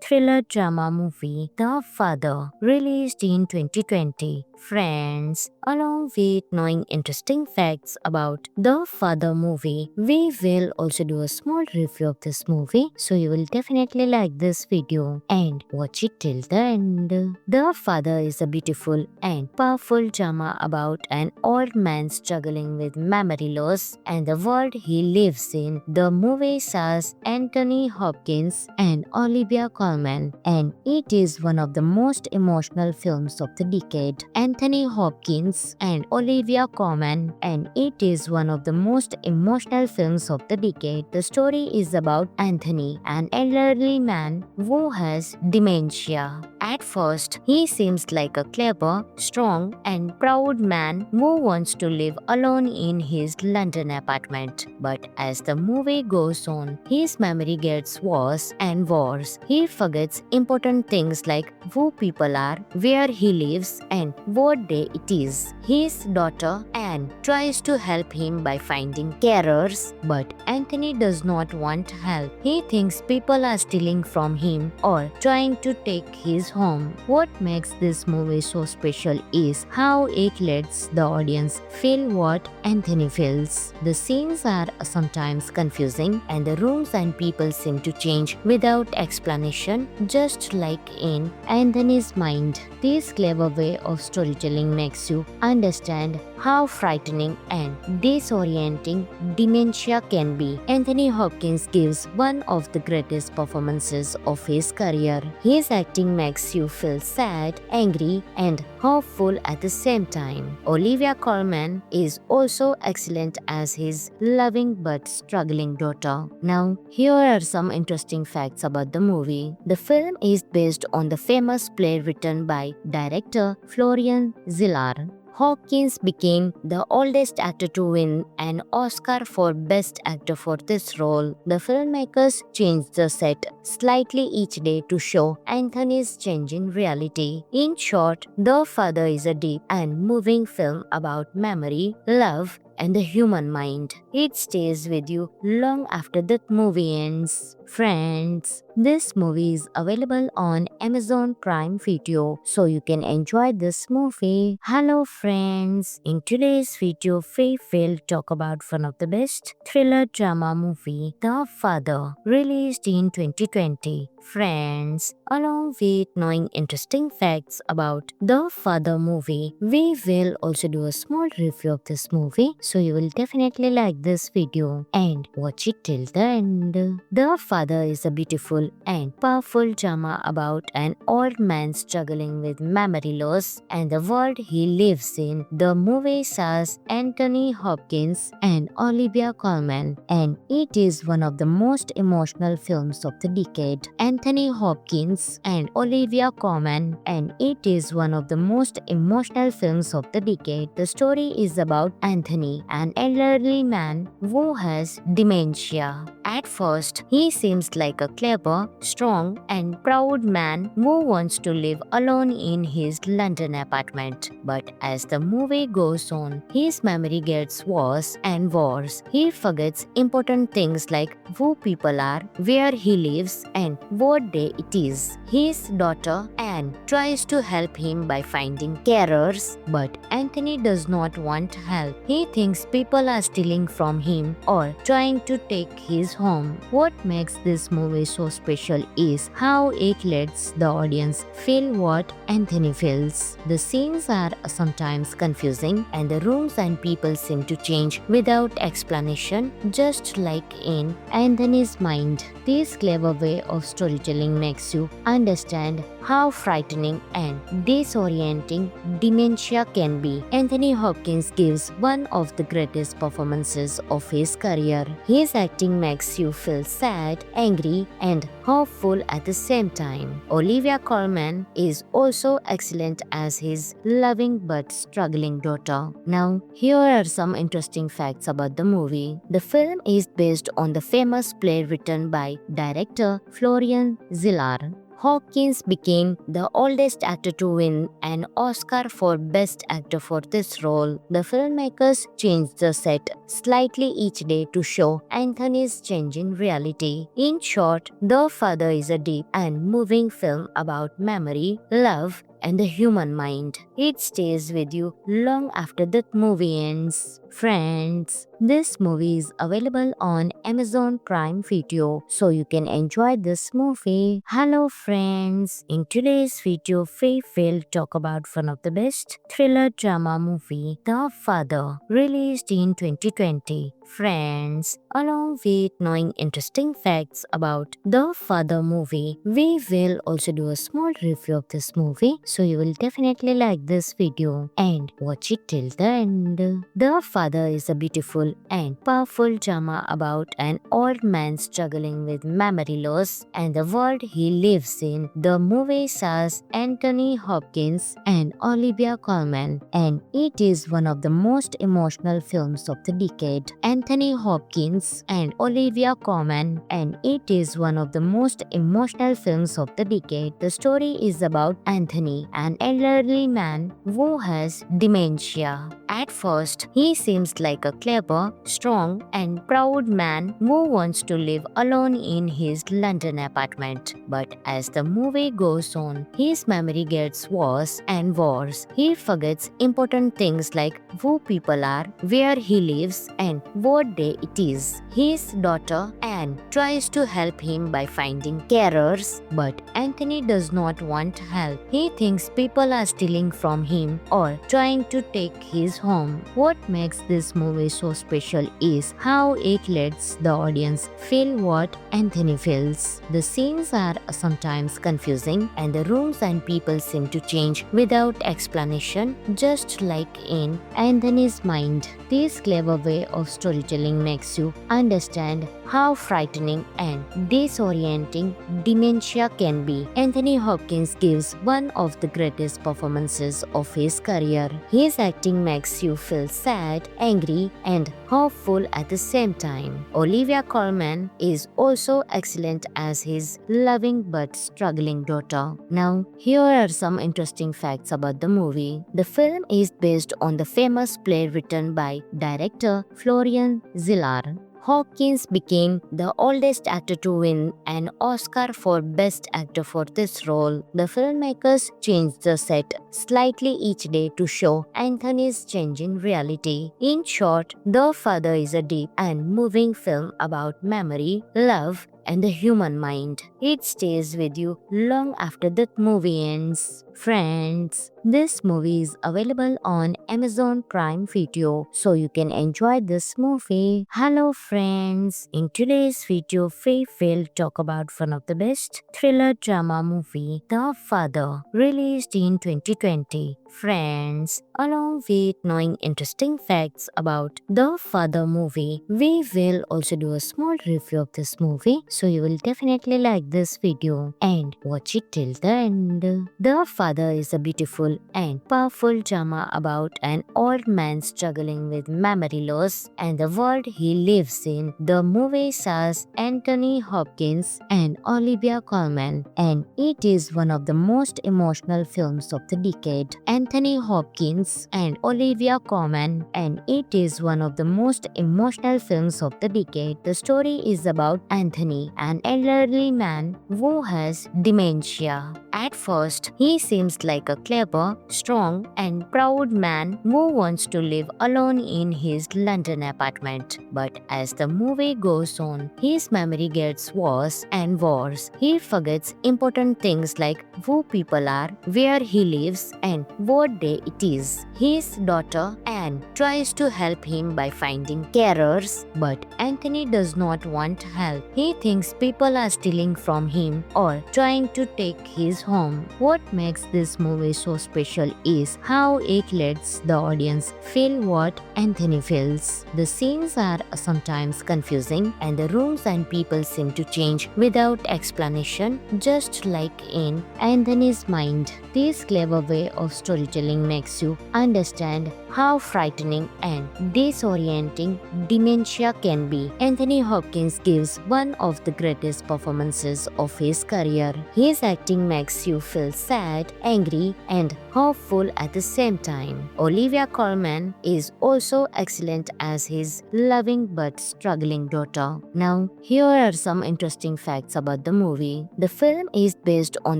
thriller drama movie, The Father, released in 2020. Friends, along with knowing interesting facts about The Father movie, we will also do a small review of this movie, so you will definitely like this video and watch it till the end. The Father is a beautiful and powerful drama about an old man struggling with memory loss and the world he lives in. The movie stars Anthony Hopkins and Olivia Colman, and it is one of the most emotional films of the decade. Anthony Hopkins and Olivia Colman, and it is one of the most emotional films of the decade. The story is about Anthony, an elderly man who has dementia. At first, he seems like a clever, strong, and proud man who wants to live alone in his London apartment. But as the movie goes on, his memory gets worse and worse. He forgets important things like who people are, where he lives, and what day it is. His daughter Anne tries to help him by finding carers, but Anthony does not want help. He thinks people are stealing from him or trying to take his home. What makes this movie so special is how it lets the audience feel what Anthony feels. The scenes are sometimes confusing and the rooms and people seem to change without explanation, just like in Anthony's mind. This clever way of storytelling makes you understand how frightening and disorienting dementia can be. Anthony Hopkins gives one of the greatest performances of his career. His acting makes you feel sad, angry, and hopeful at the same time. Olivia Colman is also excellent as his loving but struggling daughter. Now, here are some interesting facts about the movie. The film is based on the famous play written by director Florian Zeller. Hopkins became the oldest actor to win an Oscar for Best Actor for this role. The filmmakers changed the set slightly each day to show Anthony's changing reality. In short, The Father is a deep and moving film about memory, love, and the human mind. It stays with you long after the movie ends. Friends, this movie is available on Amazon Prime Video, so you can enjoy this movie. Hello friends, in today's video we will talk about one of the best thriller drama movie, The Father, released in 2020. Friends, along with knowing interesting facts about The Father movie, we will also do a small review of this movie, so you will definitely like this video and watch it till the end. The Father is a beautiful and powerful drama about an old man struggling with memory loss and the world he lives in. The movie stars Anthony Hopkins and Olivia Colman, and it is one of the most emotional films of the decade. Anthony Hopkins and Olivia Colman, and it is one of the most emotional films of the decade. The story is about Anthony, an elderly man who has dementia. At first, he seems like a clever, strong, and proud man who wants to live alone in his London apartment. But as the movie goes on, his memory gets worse and worse. He forgets important things like who people are, where he lives, and what day it is. His daughter Anne tries to help him by finding carers, but Anthony does not want help. He thinks people are stealing from him or trying to take his home. What makes this movie so special is how it lets the audience feel what Anthony feels. The scenes are sometimes confusing and the rooms and people seem to change without explanation, just like in Anthony's mind. This clever way of storytelling makes you understand how frightening and disorienting dementia can be. Anthony Hopkins gives one of the greatest performances of his career. His acting makes you feel sad, angry, and hopeful at the same time. Olivia Colman is also excellent as his loving but struggling daughter. Now, here are some interesting facts about the movie. The film is based on the famous play written by director Florian Zeller. Hopkins became the oldest actor to win an Oscar for Best Actor for this role. The filmmakers changed the set slightly each day to show Anthony's changing reality. In short, The Father is a deep and moving film about memory, love, and the human mind. It stays with you long after the movie ends. Friends, this movie is available on Amazon Prime Video, so you can enjoy this movie. Hello friends, in today's video we will talk about one of the best thriller drama movie, The Father, released in 2020. Friends, along with knowing interesting facts about The Father movie, we will also do a small review of this movie, so you will definitely like this video and watch it till the end. The Father is a beautiful and powerful drama about an old man struggling with memory loss and the world he lives in. The movie stars Anthony Hopkins and Olivia Colman, and it is one of the most emotional films of the decade. Anthony Hopkins and Olivia Colman, and it is one of the most emotional films of the decade. The story is about Anthony, an elderly man who has dementia. At first, he seems like a clever, strong, and proud man who wants to live alone in his London apartment. But as the movie goes on, his memory gets worse and worse. He forgets important things like who people are, where he lives, and what day it is. His daughter Anne tries to help him by finding carers, but Anthony does not want help. He thinks people are stealing from him or trying to take his home. What makes this movie so special is how it lets the audience feel what Anthony feels. The scenes are sometimes confusing and the rooms and people seem to change without explanation, just like in Anthony's mind. This clever way of storytelling storytelling makes you understand how frightening and disorienting dementia can be. Anthony Hopkins gives one of the greatest performances of his career. His acting makes you feel sad, angry, and hopeful at the same time. Olivia Colman is also excellent as his loving but struggling daughter. Now, here are some interesting facts about the movie. The film is based on the famous play written by director Florian Zeller. Hopkins became the oldest actor to win an Oscar for Best Actor for this role. The filmmakers changed the set slightly each day to show Anthony's changing reality. In short, The Father is a deep and moving film about memory, love, and the human mind. It stays with you long after the movie ends. Friends, this movie is available on Amazon Prime Video, so you can enjoy this movie. Hello friends, in today's video we will talk about one of the best thriller drama movie, The Father, released in 2020. Friends, along with knowing interesting facts about The Father movie, we will also do a small review of this movie, so you will definitely like this video and watch it till the end. The Father is a beautiful and powerful drama about an old man struggling with memory loss and the world he lives in. The movie stars Anthony Hopkins and Olivia Colman, and it is one of the most emotional films of the decade. Anthony Hopkins and Olivia Colman, and it is one of the most emotional films of the decade. The story is about Anthony, an elderly man who has dementia. At first, he seems like a clever, strong, and proud man who wants to live alone in his London apartment. But as the movie goes on, his memory gets worse and worse. He forgets important things like who people are, where he lives, and what day it is. His daughter, Anne, tries to help him by finding carers, but Anthony does not want help. He thinks people are stealing from him or trying to take his home. What makes this movie so special is how it lets the audience feel what Anthony feels. The scenes are sometimes confusing and the rooms and people seem to change without explanation, just like in Anthony's mind. This clever way of storytelling makes you understand how frightening and disorienting dementia can be. Anthony Hopkins gives one of the greatest performances of his career. His acting makes you feel sad, angry, and hopeful at the same time. Olivia Colman is also excellent as his loving but struggling daughter. Now, here are some interesting facts about the movie. The film is based on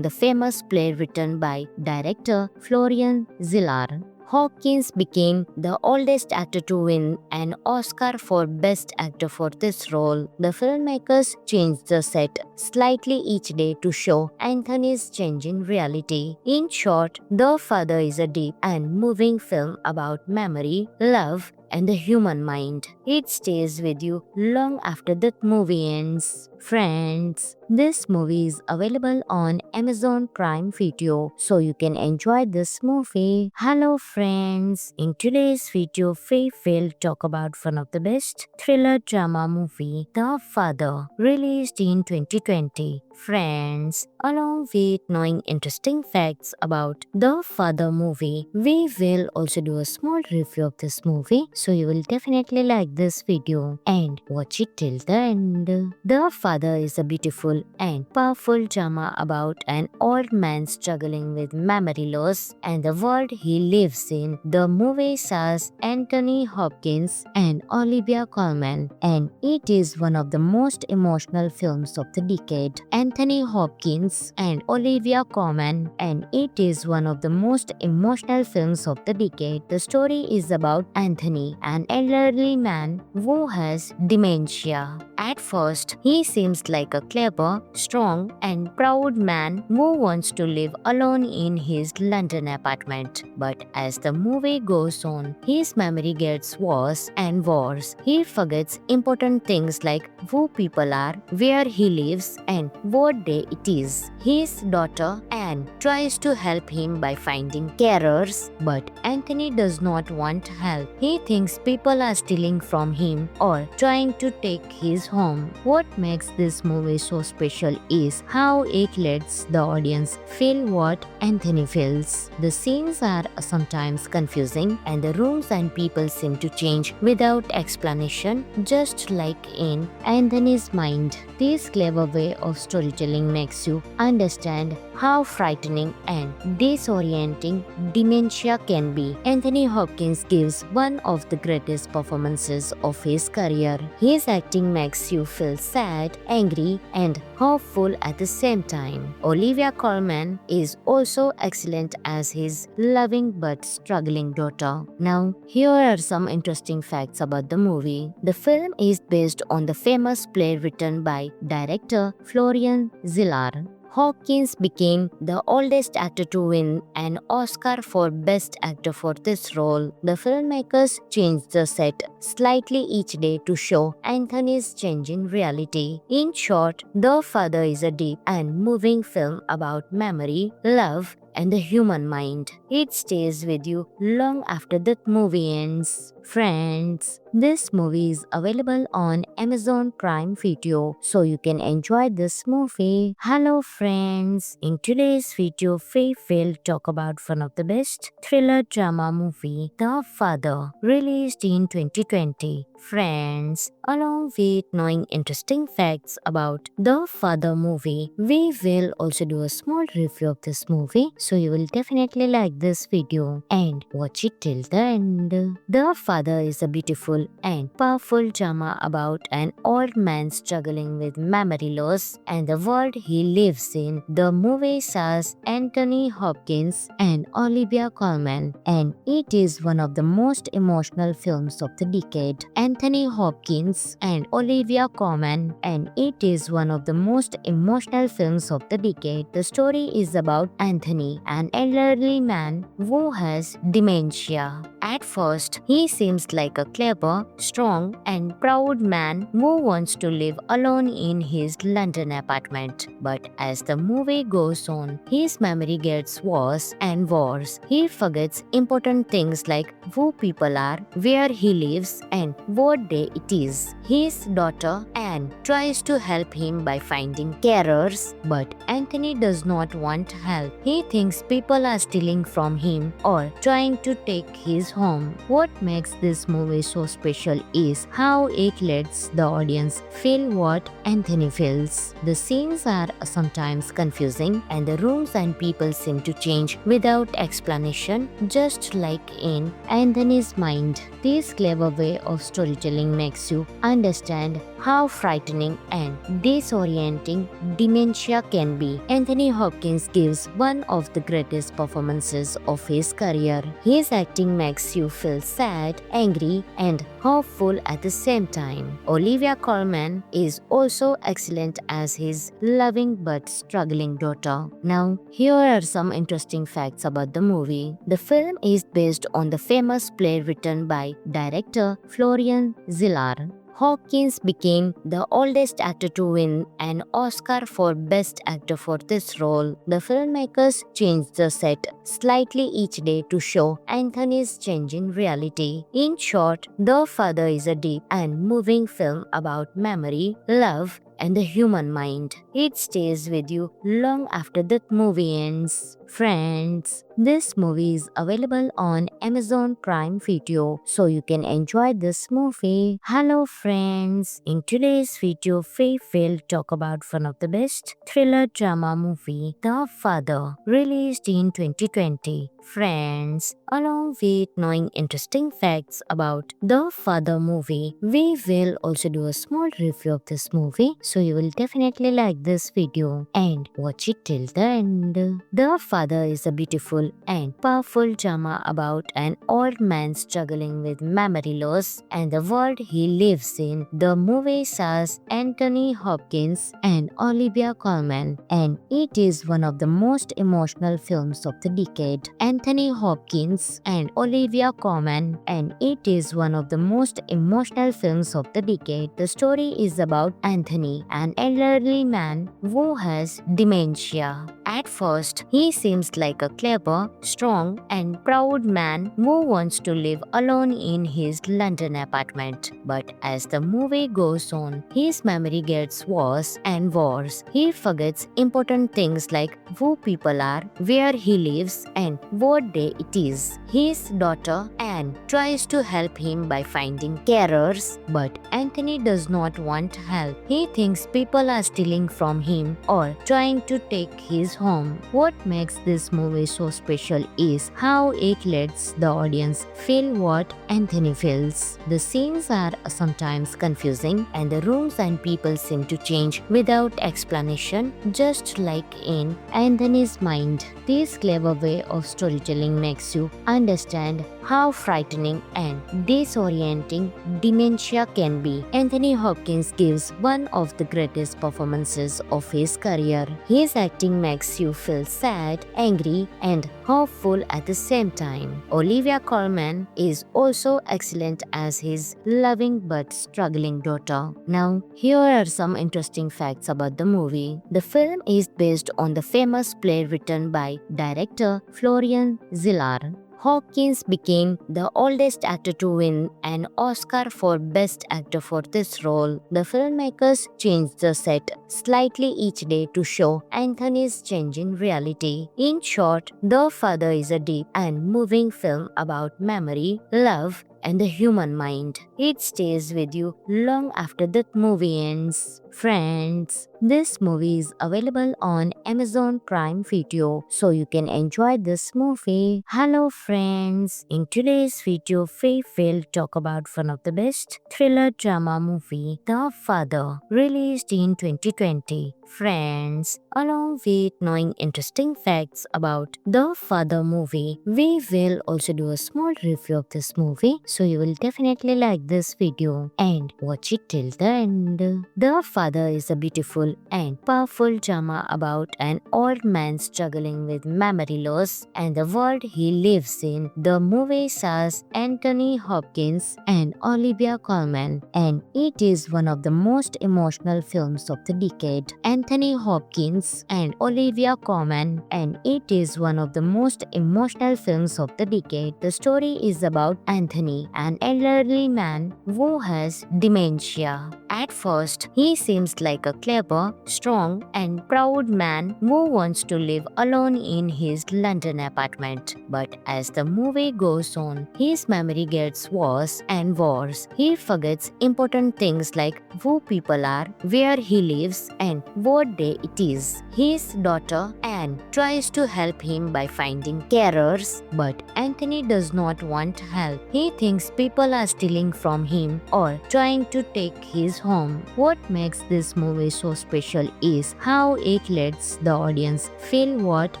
the famous play written by director Florian Zeller. Hopkins became the oldest actor to win an Oscar for Best Actor for this role. The filmmakers changed the set slightly each day to show Anthony's changing reality. In short, The Father is a deep and moving film about memory, love, and the human mind. It stays with you long after the movie ends. Friends, this movie is available on Amazon Prime Video, so you can enjoy this movie. Hello friends, in today's video we will talk about one of the best thriller drama movie, The Father, released in 2020. Friends, along with knowing interesting facts about The Father movie, we will also do a small review of this movie, so you will definitely like this video and watch it till the end. The Father is a beautiful and powerful drama about an old man struggling with memory loss and the world he lives in. The movie stars Anthony Hopkins and Olivia Colman, and it is one of the most emotional films of the decade. Anthony Hopkins and Olivia Colman, and it is one of the most emotional films of the decade. The story is about Anthony, an elderly man who has dementia. At first, he seems like a clever, strong, and proud man who wants to live alone in his London apartment. But as the movie goes on, his memory gets worse and worse. He forgets important things like who people are, where he lives, and what day it is. His daughter, Anne, and tries to help him by finding carers, but Anthony does not want help. He thinks people are stealing from him or trying to take his home. What makes this movie so special is how it lets the audience feel what Anthony feels. The scenes are sometimes confusing and the rooms and people seem to change without explanation, just like in Anthony's mind. This clever way of storytelling makes you understand how frightening and disorienting dementia can be. Anthony Hopkins gives one of the greatest performances of his career. His acting makes you feel sad, angry, and hopeful at the same time. Olivia Colman is also excellent as his loving but struggling daughter. Now, here are some interesting facts about the movie. The film is based on the famous play written by director Florian Zeller. Hopkins became the oldest actor to win an Oscar for Best Actor for this role. The filmmakers changed the set slightly each day to show Anthony's changing reality. In short, The Father is a deep and moving film about memory, love, and the human mind. It stays with you long after the movie ends. Friends, this movie is available on Amazon Prime Video, so you can enjoy this movie. Hello friends, in today's video we will talk about one of the best thriller drama movie, The Father, released in 2020. Friends, along with knowing interesting facts about The Father movie, we will also do a small review of this movie, so you will definitely like this video and watch it till the end. The Father is a beautiful and powerful drama about an old man struggling with memory loss and the world he lives in. The movie stars Anthony Hopkins and Olivia Colman, and it is one of the most emotional films of the decade. Anthony Hopkins and Olivia Colman, and it is one of the most emotional films of the decade. The story is about Anthony, an elderly man who has dementia. At first, he seems like a clever, strong, and proud man who wants to live alone in his London apartment. But as the movie goes on, his memory gets worse and worse. He forgets important things like who people are, where he lives, and what day it is. His daughter, Anne, tries to help him by finding carers, but Anthony does not want help. He thinks people are stealing from him or trying to take his home. What makes this movie so special is how it lets the audience feel what Anthony feels. The scenes are sometimes confusing and the rooms and people seem to change without explanation, just like in Anthony's mind. This clever way of storytelling makes you understand how frightening and disorienting dementia can be. Anthony Hopkins gives one of the greatest performances of his career. His acting makes you feel sad, angry, and hopeful at the same time. Olivia Colman is also excellent as his loving but struggling daughter. Now, here are some interesting facts about the movie. The film is based on the famous play written by director Florian Zeller. Hopkins became the oldest actor to win an Oscar for Best Actor for this role. The filmmakers changed the set slightly each day to show Anthony's changing reality. In short, The Father is a deep and moving film about memory, love, and the human mind. It stays with you long after the movie ends. Friends, this movie is available on Amazon Prime Video, so you can enjoy this movie. Hello friends, in today's video we will talk about one of the best thriller drama movie, The Father, released in 2020. Friends, along with knowing interesting facts about The Father movie, we will also do a small review of this movie, so you will definitely like this video and watch it till the end. The Father is a beautiful and powerful drama about an old man struggling with memory loss and the world he lives in. The movie stars Anthony Hopkins and Olivia Colman, and it is one of the most emotional films of the decade. Anthony Hopkins and Olivia Colman, and it is one of the most emotional films of the decade. The story is about Anthony, an elderly man who has dementia. At first, he seems like a clever, strong, and proud man who wants to live alone in his London apartment. But as the movie goes on, his memory gets worse and worse. He forgets important things like who people are, where he lives, and what day it is. His daughter Anne tries to help him by finding carers, but Anthony does not want help. He thinks people are stealing from him or trying to take his home. What makes this movie so special is how it lets the audience feel what Anthony feels. The scenes are sometimes confusing and the rooms and people seem to change without explanation, just like in Anthony's mind. This clever way of storytelling makes you understand how frightening and disorienting dementia can be. Anthony Hopkins gives one of the greatest performances of his career. His acting makes you feel sad, angry, and hopeful at the same time. Olivia Colman is also excellent as his loving but struggling daughter. Now, here are some interesting facts about the movie. The film is based on the famous play written by director Florian Zeller. Hopkins became the oldest actor to win an Oscar for Best Actor for this role. The filmmakers changed the set slightly each day to show Anthony's changing reality. In short, The Father is a deep and moving film about memory, love, and the human mind. It stays with you long after the movie ends. Friends, this movie is available on Amazon Prime Video, so you can enjoy this movie. Hello friends, in today's video we will talk about one of the best thriller drama movie, The Father, released in 2020. Friends, along with knowing interesting facts about The Father movie, we will also do a small review of this movie, so you will definitely like this video and watch it till the end. The Father is a beautiful and powerful drama about an old man struggling with memory loss and the world he lives in. The movie stars Anthony Hopkins and Olivia Colman, and it is one of the most emotional films of the decade. Anthony Hopkins and Olivia Colman, and it is one of the most emotional films of the decade. The story is about Anthony, an elderly man who has dementia. At first, he seems like a clever, strong, and proud man who wants to live alone in his London apartment. But as the movie goes on, his memory gets worse and worse. He forgets important things like who people are, where he lives, and what day it is. His daughter Anne tries to help him by finding carers, but Anthony does not want help. He thinks people are stealing from him or trying to take his home. What makes this movie so special is how it lets the audience feel what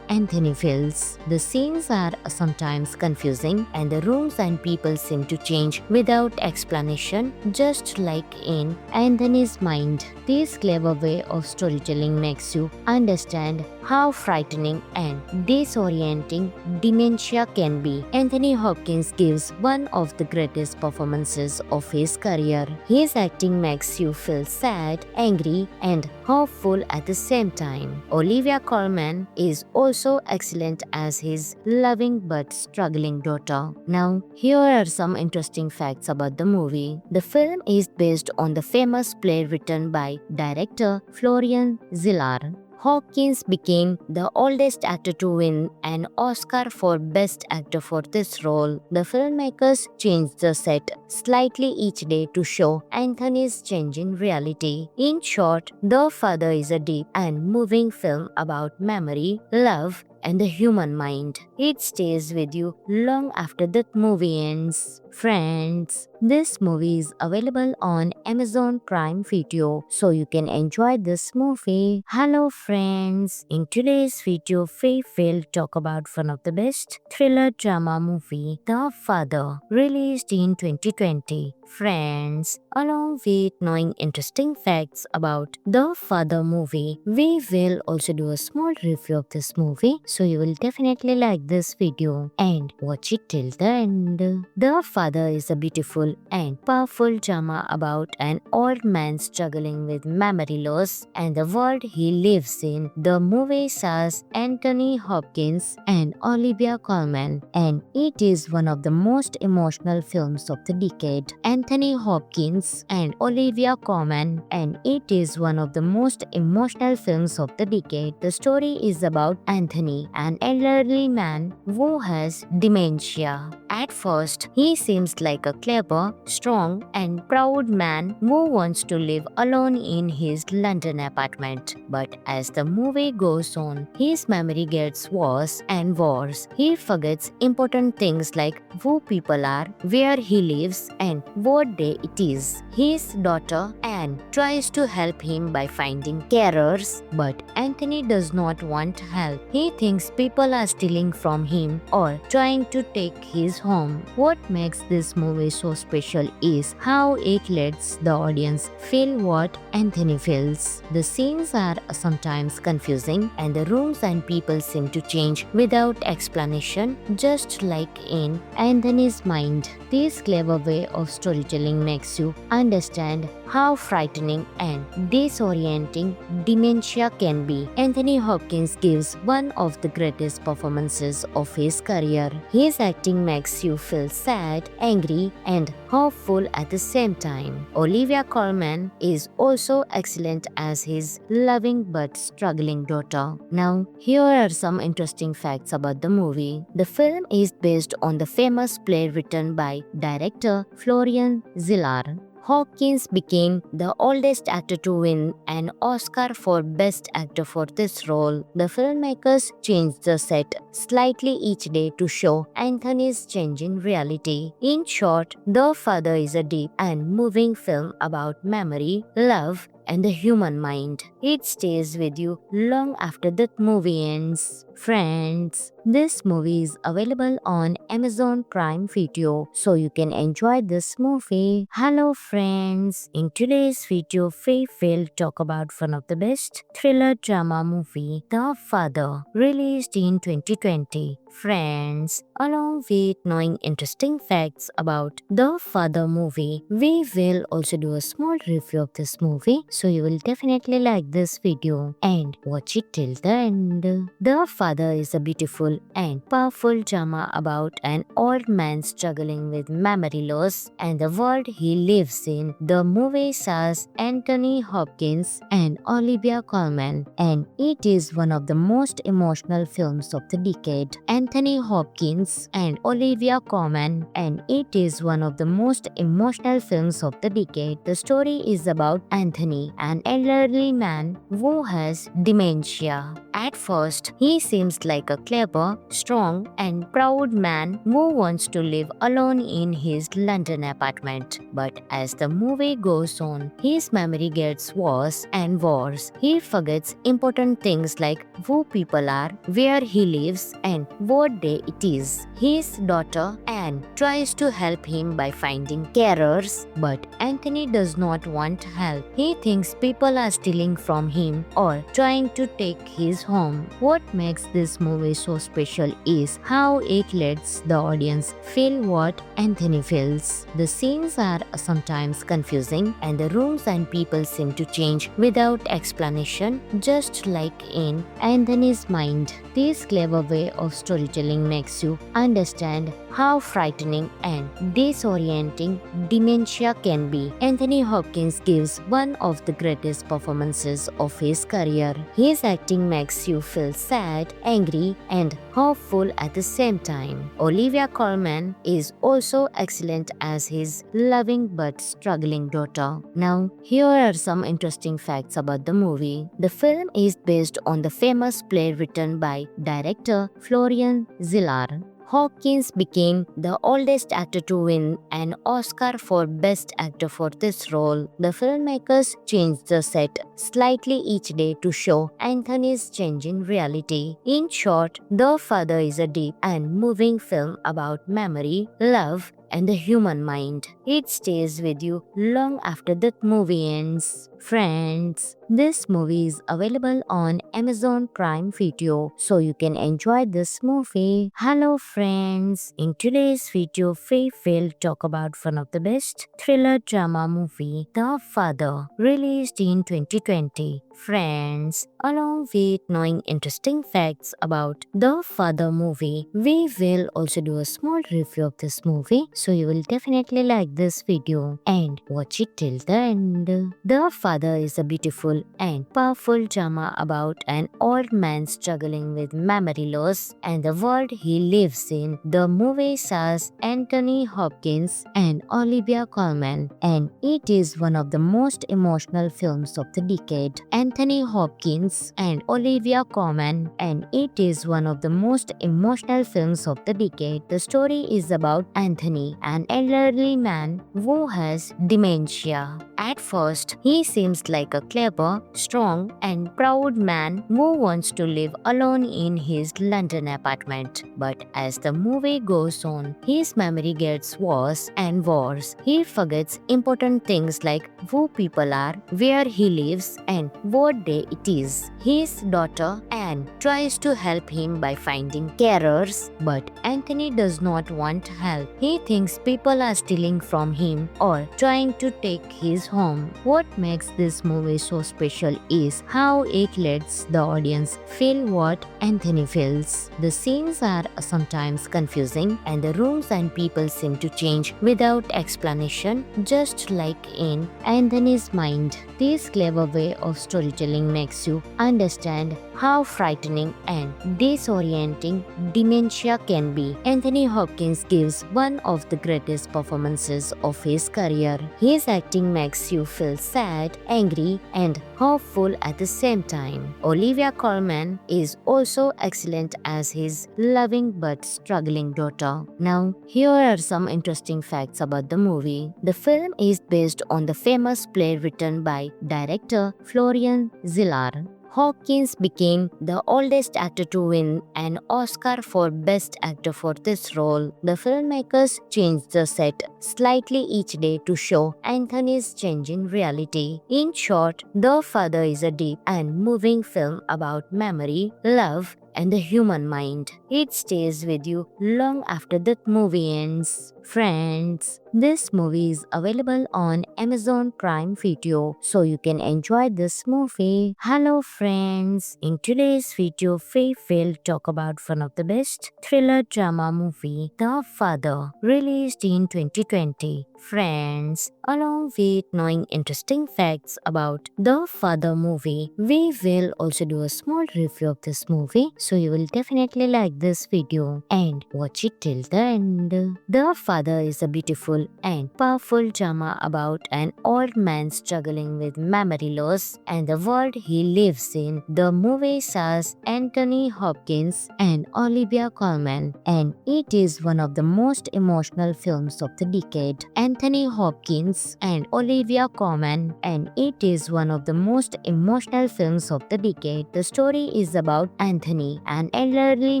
Anthony feels. The scenes are sometimes confusing and the rooms and people seem to change without explanation, just like in Anthony's mind. This clever way of storytelling makes you understand how frightening and disorienting dementia can be. Anthony Hopkins gives one of the greatest performances of his career. His acting makes you feel sad, angry, and hopeful at the same time. Olivia Colman is also excellent as his loving but struggling daughter. Now, here are some interesting facts about the movie. The film is based on the famous play written by director Florian Zeller. Hopkins became the oldest actor to win an Oscar for Best Actor for this role. The filmmakers changed the set slightly each day to show Anthony's changing reality. In short, The Father is a deep and moving film about memory, love, and the human mind. It stays with you long after the movie ends. Friends, This movie is available on Amazon Prime Video, so you can enjoy this movie. Hello friends, in today's video we will talk about one of the best thriller drama movie, The Father, released in 2020. Friends, along with knowing interesting facts about The Father movie, we will also do a small review of this movie, so you will definitely like this video and watch it till the end. The Father is a beautiful and powerful drama about an old man struggling with memory loss and the world he lives in. The movie stars Anthony Hopkins and Olivia Colman, and it is one of the most emotional films of the decade. Anthony Hopkins and Olivia Colman, and it is one of the most emotional films of the decade. The story is about Anthony, an elderly man who has dementia. At first, he seems like a clever, strong, and proud man who wants to live alone in his London apartment. But as the movie goes on, his memory gets worse and worse. He forgets important things like who people are, where he lives, and what day it is. His daughter, Anne, tries to help him by finding carers, but Anthony does not want help. He thinks people are stealing from him or trying to take his home. What makes this movie so special is how it lets the audience feel what Anthony feels. The scenes are sometimes confusing and the rooms and people seem to change without explanation, just like in Anthony's mind. This clever way of storytelling makes you understand how frightening and disorienting dementia can be. Anthony Hopkins gives one of the greatest performances of his career. His acting makes you feel sad, angry, and hopeful at the same time. Olivia Colman is also excellent as his loving but struggling daughter. Now, here are some interesting facts about the movie. The film is based on the famous play written by director Florian Zeller. Hopkins became the oldest actor to win an Oscar for Best Actor for this role. The filmmakers changed the set slightly each day to show Anthony's changing reality. In short, The Father is a deep and moving film about memory, love, and the human mind. It stays with you long after the movie ends. Friends, this movie is available on Amazon Prime Video, so you can enjoy this movie. Hello friends, in today's video we will talk about one of the best thriller drama movie, The Father, released in 2020. Friends, along with knowing interesting facts about The Father movie, we will also do a small review of this movie, so you will definitely like this video and watch it till the end. The Father is a beautiful and powerful drama about an old man struggling with memory loss and the world he lives in. The movie stars Anthony Hopkins and Olivia Colman, and it is one of the most emotional films of the decade. Anthony Hopkins and Olivia Colman, and it is one of the most emotional films of the decade. The story is about Anthony, an elderly man who has dementia. At first, he seems like a clever, strong, and proud man who wants to live alone in his London apartment. But as the movie goes on, his memory gets worse and worse. He forgets important things like who people are, where he lives, and what day it is. His daughter, Anne, tries to help him by finding carers, but Anthony does not want help. He thinks people are stealing from him or trying to take his home. What makes this movie so special is how it lets the audience feel what Anthony feels. The scenes are sometimes confusing and the rooms and people seem to change without explanation, just like in Anthony's mind. This clever way of storytelling makes you understand how frightening and disorienting dementia can be. Anthony Hopkins gives one of the greatest performances of his career. His acting makes you feel sad, angry, and hopeful at the same time. Olivia Colman is also excellent as his loving but struggling daughter. Now, here are some interesting facts about the movie. The film is based on the famous play written by director Florian Zeller. Hopkins became the oldest actor to win an Oscar for Best Actor for this role. The filmmakers changed the set slightly each day to show Anthony's changing reality. In short, The Father is a deep and moving film about memory, love, and the human mind. It stays with you long after the movie ends. Friends, this movie is available on Amazon Prime Video, so you can enjoy this movie. Hello friends, in today's video we will talk about one of the best thriller drama movie, The Father, released in 2020. Friends, along with knowing interesting facts about The Father movie, we will also do a small review of this movie, so you will definitely like this video and watch it till the end. The Father is a beautiful and powerful drama about an old man struggling with memory loss and the world he lives in. The movie stars Anthony Hopkins and Olivia Colman, and it is one of the most emotional films of the decade. Anthony Hopkins and Olivia Colman, and it is one of the most emotional films of the decade. The story is about Anthony, an elderly man who has dementia. At first, he seems like a clever, strong, and proud man who wants to live alone in his London apartment. But as the movie goes on, his memory gets worse and worse. He forgets important things like who people are, where he lives, and what day it is. His daughter, Anne, tries to help him by finding carers, but Anthony does not want help. He thinks people are stealing from him or trying to take his home. What makes this movie so special is how it lets the audience feel what Anthony feels. The scenes are sometimes confusing and the rooms and people seem to change without explanation, just like in Anthony's mind. This clever way of storytelling makes you understand how frightening and disorienting dementia can be. Anthony Hopkins gives one of the greatest performances of his career. His acting makes you feel sad, angry, and hopeful at the same time. Olivia Colman is also excellent as his loving but struggling daughter. Now, here are some interesting facts about the movie. The film is based on the famous play written by director Florian Zeller. Hopkins became the oldest actor to win an Oscar for Best Actor for this role. The filmmakers changed the set slightly each day to show Anthony's changing reality. In short, The Father is a deep and moving film about memory, love, and the human mind. It stays with you long after the movie ends. Friends, this movie is available on Amazon Prime Video, so you can enjoy this movie. Hello friends, in today's video we will talk about one of the best thriller drama movie, The Father, released in 2020. Friends, along with knowing interesting facts about The Father movie, we will also do a small review of this movie, so you will definitely like this video and watch it till the end. The Father is a beautiful and powerful drama about an old man struggling with memory loss and the world he lives in. The movie stars Anthony Hopkins and Olivia Colman, and it is one of the most emotional films of the decade. Anthony Hopkins and Olivia Colman, and it is one of the most emotional films of the decade. The story is about Anthony, an elderly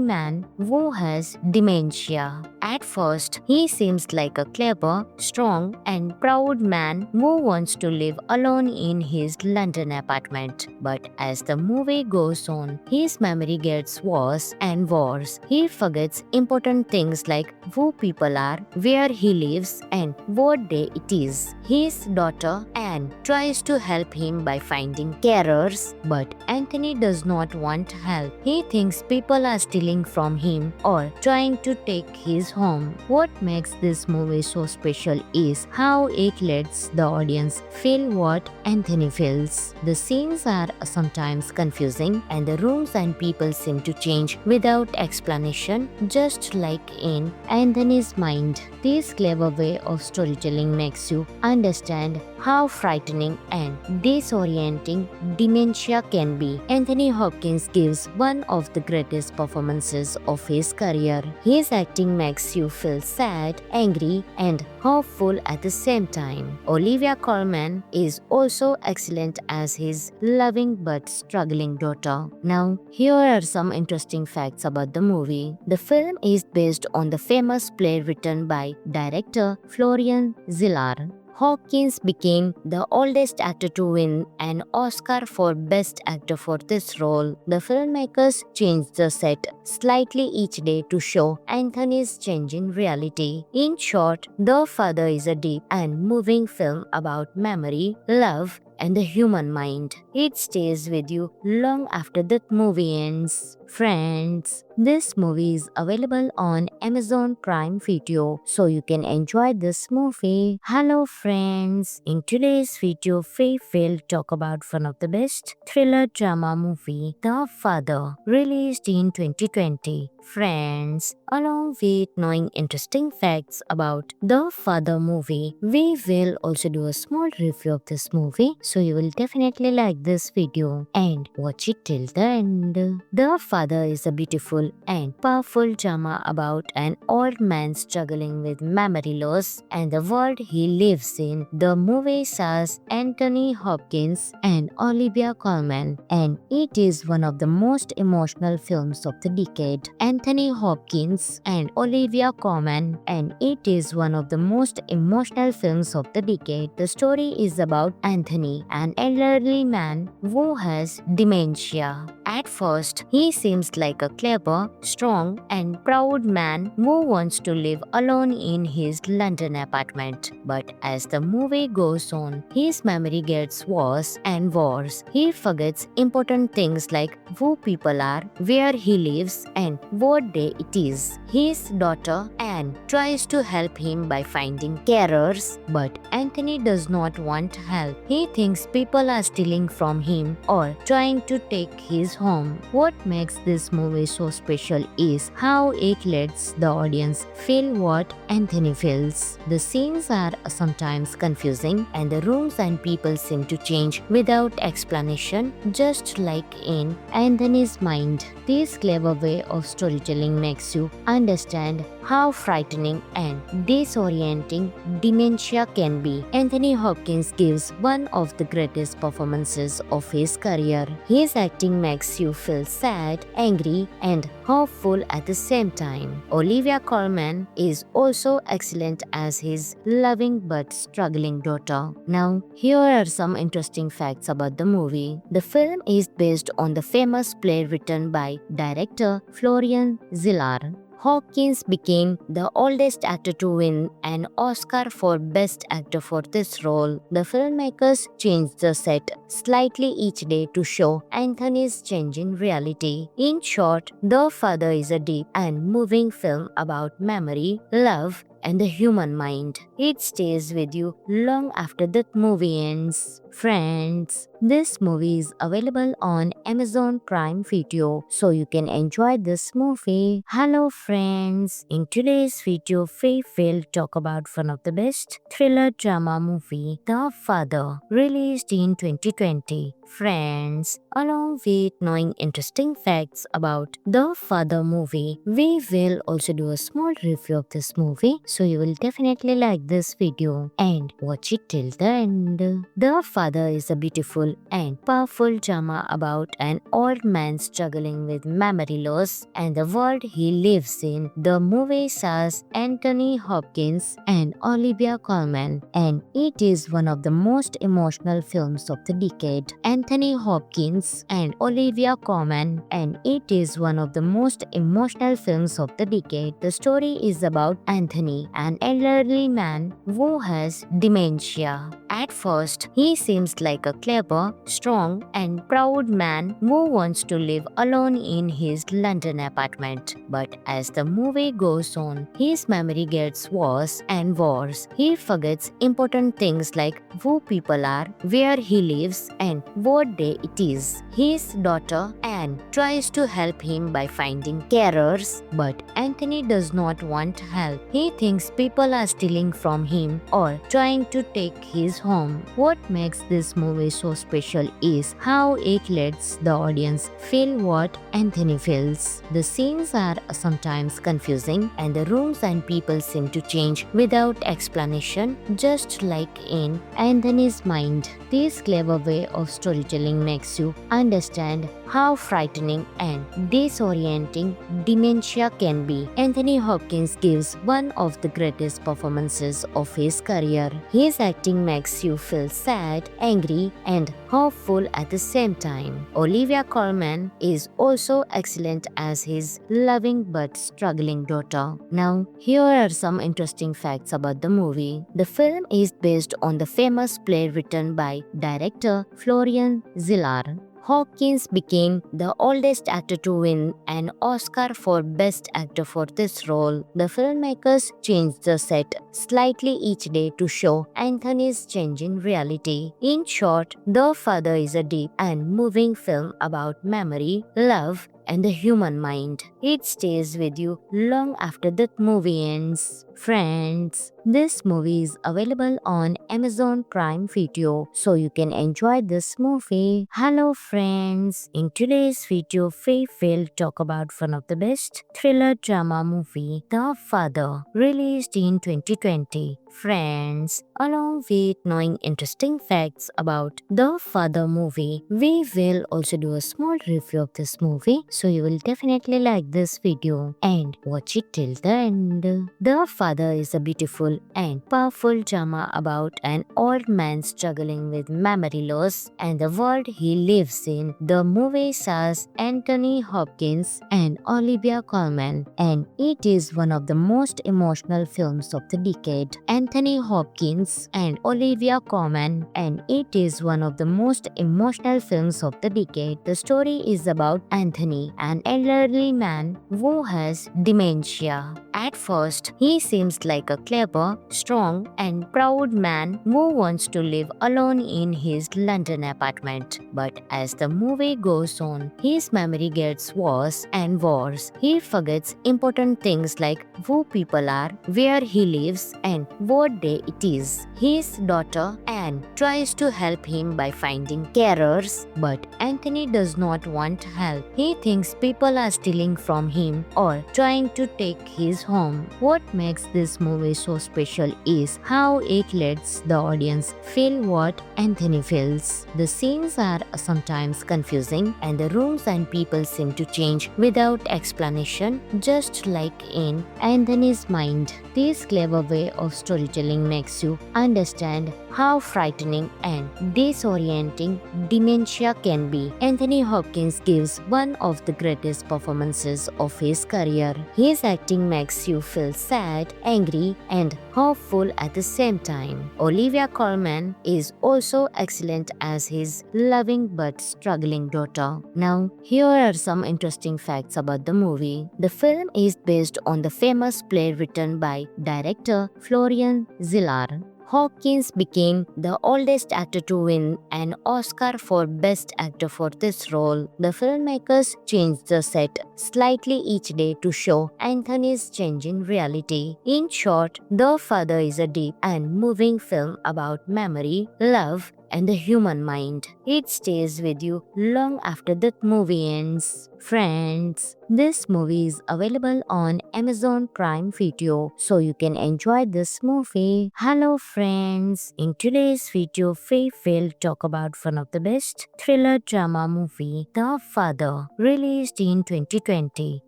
man who has dementia. At first, he seems like a clever, strong, and proud man who wants to live alone in his London apartment. But as the movie goes on, his memory gets worse and worse. He forgets important things like who people are, where he lives, and what day it is. His daughter, Anne, tries to help him by finding carers, but Anthony does not want help. He thinks people are stealing from him or trying to take his home. What makes this movie so special is how it lets the audience feel what Anthony feels. The scenes are sometimes confusing and the rooms and people seem to change without explanation, just like in Anthony's mind. This clever way of storytelling makes you understand how frightening and disorienting dementia can be. Anthony Hopkins gives one of the greatest performances of his career. His acting makes you feel sad, angry, and hopeful at the same time. Olivia Colman is also excellent as his loving but struggling daughter. Now, here are some interesting facts about the movie. The film is based on the famous play written by director Florian Zeller. Hopkins became the oldest actor to win an Oscar for Best Actor for this role. The filmmakers changed the set slightly each day to show Anthony's changing reality. In short, The Father is a deep and moving film about memory, love, and the human mind. It stays with you long after the movie ends. Friends, this movie is available on Amazon Prime Video, so you can enjoy this movie. Hello friends, in today's video we will talk about one of the best thriller drama movie, The Father, released in 2020. Friends, along with knowing interesting facts about The Father movie, we will also do a small review of this movie, so you will definitely like this video and watch it till the end. The Father is a beautiful and powerful drama about an old man struggling with memory loss and the world he lives in. The movie stars Anthony Hopkins and Olivia Colman, and it is one of the most emotional films of the decade. Anthony Hopkins and Olivia Colman, and it is one of the most emotional films of the decade. The story is about Anthony, an elderly man who has dementia. At first, he seems like a clever, strong, and proud man who wants to live alone in his London apartment. But as the movie goes on, his memory gets worse and worse. He forgets important things like who people are, where he lives, and what day it is. His daughter Anne tries to help him by finding carers, but Anthony does not want help. He thinks people are stealing from him or trying to take his home. What makes this movie so special is how it lets the audience feel what Anthony feels. The scenes are sometimes confusing and the rooms and people seem to change without explanation, just like in Anthony's mind. This clever way of storytelling makes you understand how frightening and disorienting dementia can be. Anthony Hopkins gives one of the greatest performances of his career. His acting makes you feel sad, angry, and hopeful at the same time. Olivia Colman is also excellent as his loving but struggling daughter. Now, here are some interesting facts about the movie. The film is based on the famous play written by director Florian Zeller. Hopkins became the oldest actor to win an Oscar for Best Actor for this role. The filmmakers changed the set slightly each day to show Anthony's changing reality. In short, The Father is a deep and moving film about memory, love, and the human mind. It stays with you long after the movie ends. Friends, this movie is available on Amazon Prime Video, so you can enjoy this movie. Hello friends, in today's video we will talk about one of the best thriller drama movie, The Father, released in 2020. Friends, along with knowing interesting facts about The Father movie, we will also do a small review of this movie, so you will definitely like this video and watch it till the end. The Father is a beautiful and powerful drama about an old man struggling with memory loss and the world he lives in. The movie stars Anthony Hopkins and Olivia Colman, and it is one of the most emotional films of the decade. Anthony Hopkins and Olivia Colman, and it is one of the most emotional films of the decade. The story is about Anthony, an elderly man who has dementia. At first, he seems seems like a clever, strong, and proud man who wants to live alone in his London apartment. But as the movie goes on, his memory gets worse and worse. He forgets important things like who people are, where he lives, and what day it is. His daughter Anne tries to help him by finding carers, but Anthony does not want help. He thinks people are stealing from him or trying to take his home. What makes this movie so special is how it lets the audience feel what Anthony feels. The scenes are sometimes confusing and the rooms and people seem to change without explanation, just like in Anthony's mind. This clever way of storytelling makes you understand how frightening and disorienting dementia can be. Anthony Hopkins gives one of the greatest performances of his career. His acting makes you feel sad, angry, and hopeful at the same time. Olivia Colman is also excellent as his loving but struggling daughter. Now, here are some interesting facts about the movie. The film is based on the famous play written by director Florian Zeller. Hopkins became the oldest actor to win an Oscar for Best Actor for this role. The filmmakers changed the set slightly each day to show Anthony's changing reality. In short, The Father is a deep and moving film about memory, love, and the human mind. It stays with you long after the movie ends. Friends, this movie is available on Amazon Prime Video, so you can enjoy this movie. Hello friends, in today's video we will talk about one of the best thriller drama movie, The Father, released in 2020. Friends, along with knowing interesting facts about The Father movie, we will also do a small review of this movie, so you will definitely like this video and watch it till the end. The Father is a beautiful and powerful drama about an old man struggling with memory loss and the world he lives in. The movie stars Anthony Hopkins and Olivia Colman, and it is one of the most emotional films of the decade. Anthony Hopkins and Olivia Colman, and it is one of the most emotional films of the decade. The story is about Anthony, an elderly man who has dementia. At first, he seems like a clever, strong, and proud man who wants to live alone in his London apartment. But as the movie goes on, his memory gets worse and worse. He forgets important things like who people are, where he lives, and what day it is. His daughter Anne tries to help him by finding carers, but Anthony does not want help. He thinks people are stealing from him or trying to take his home. What makes this movie so special is how it lets the audience feel what Anthony feels. The scenes are sometimes confusing and the rooms and people seem to change without explanation, just like in Anthony's mind. This clever way of storytelling makes you understand how frightening and disorienting dementia can be. Anthony Hopkins gives one of the greatest performances of his career. His acting makes you feel sad, angry, and hopeful at the same time. Olivia Colman is also excellent as his loving but struggling daughter. Now, here are some interesting facts about the movie. The film is based on the famous play written by director Florian Zeller. Hopkins became the oldest actor to win an Oscar for Best Actor for this role. The filmmakers changed the set slightly each day to show Anthony's changing reality. In short, The Father is a deep and moving film about memory, love, and the human mind. It stays with you long after the movie ends. Friends, this movie is available on Amazon Prime Video, so you can enjoy this movie. Hello friends, in today's video we will talk about one of the best thriller drama movie, The Father, released in 2020.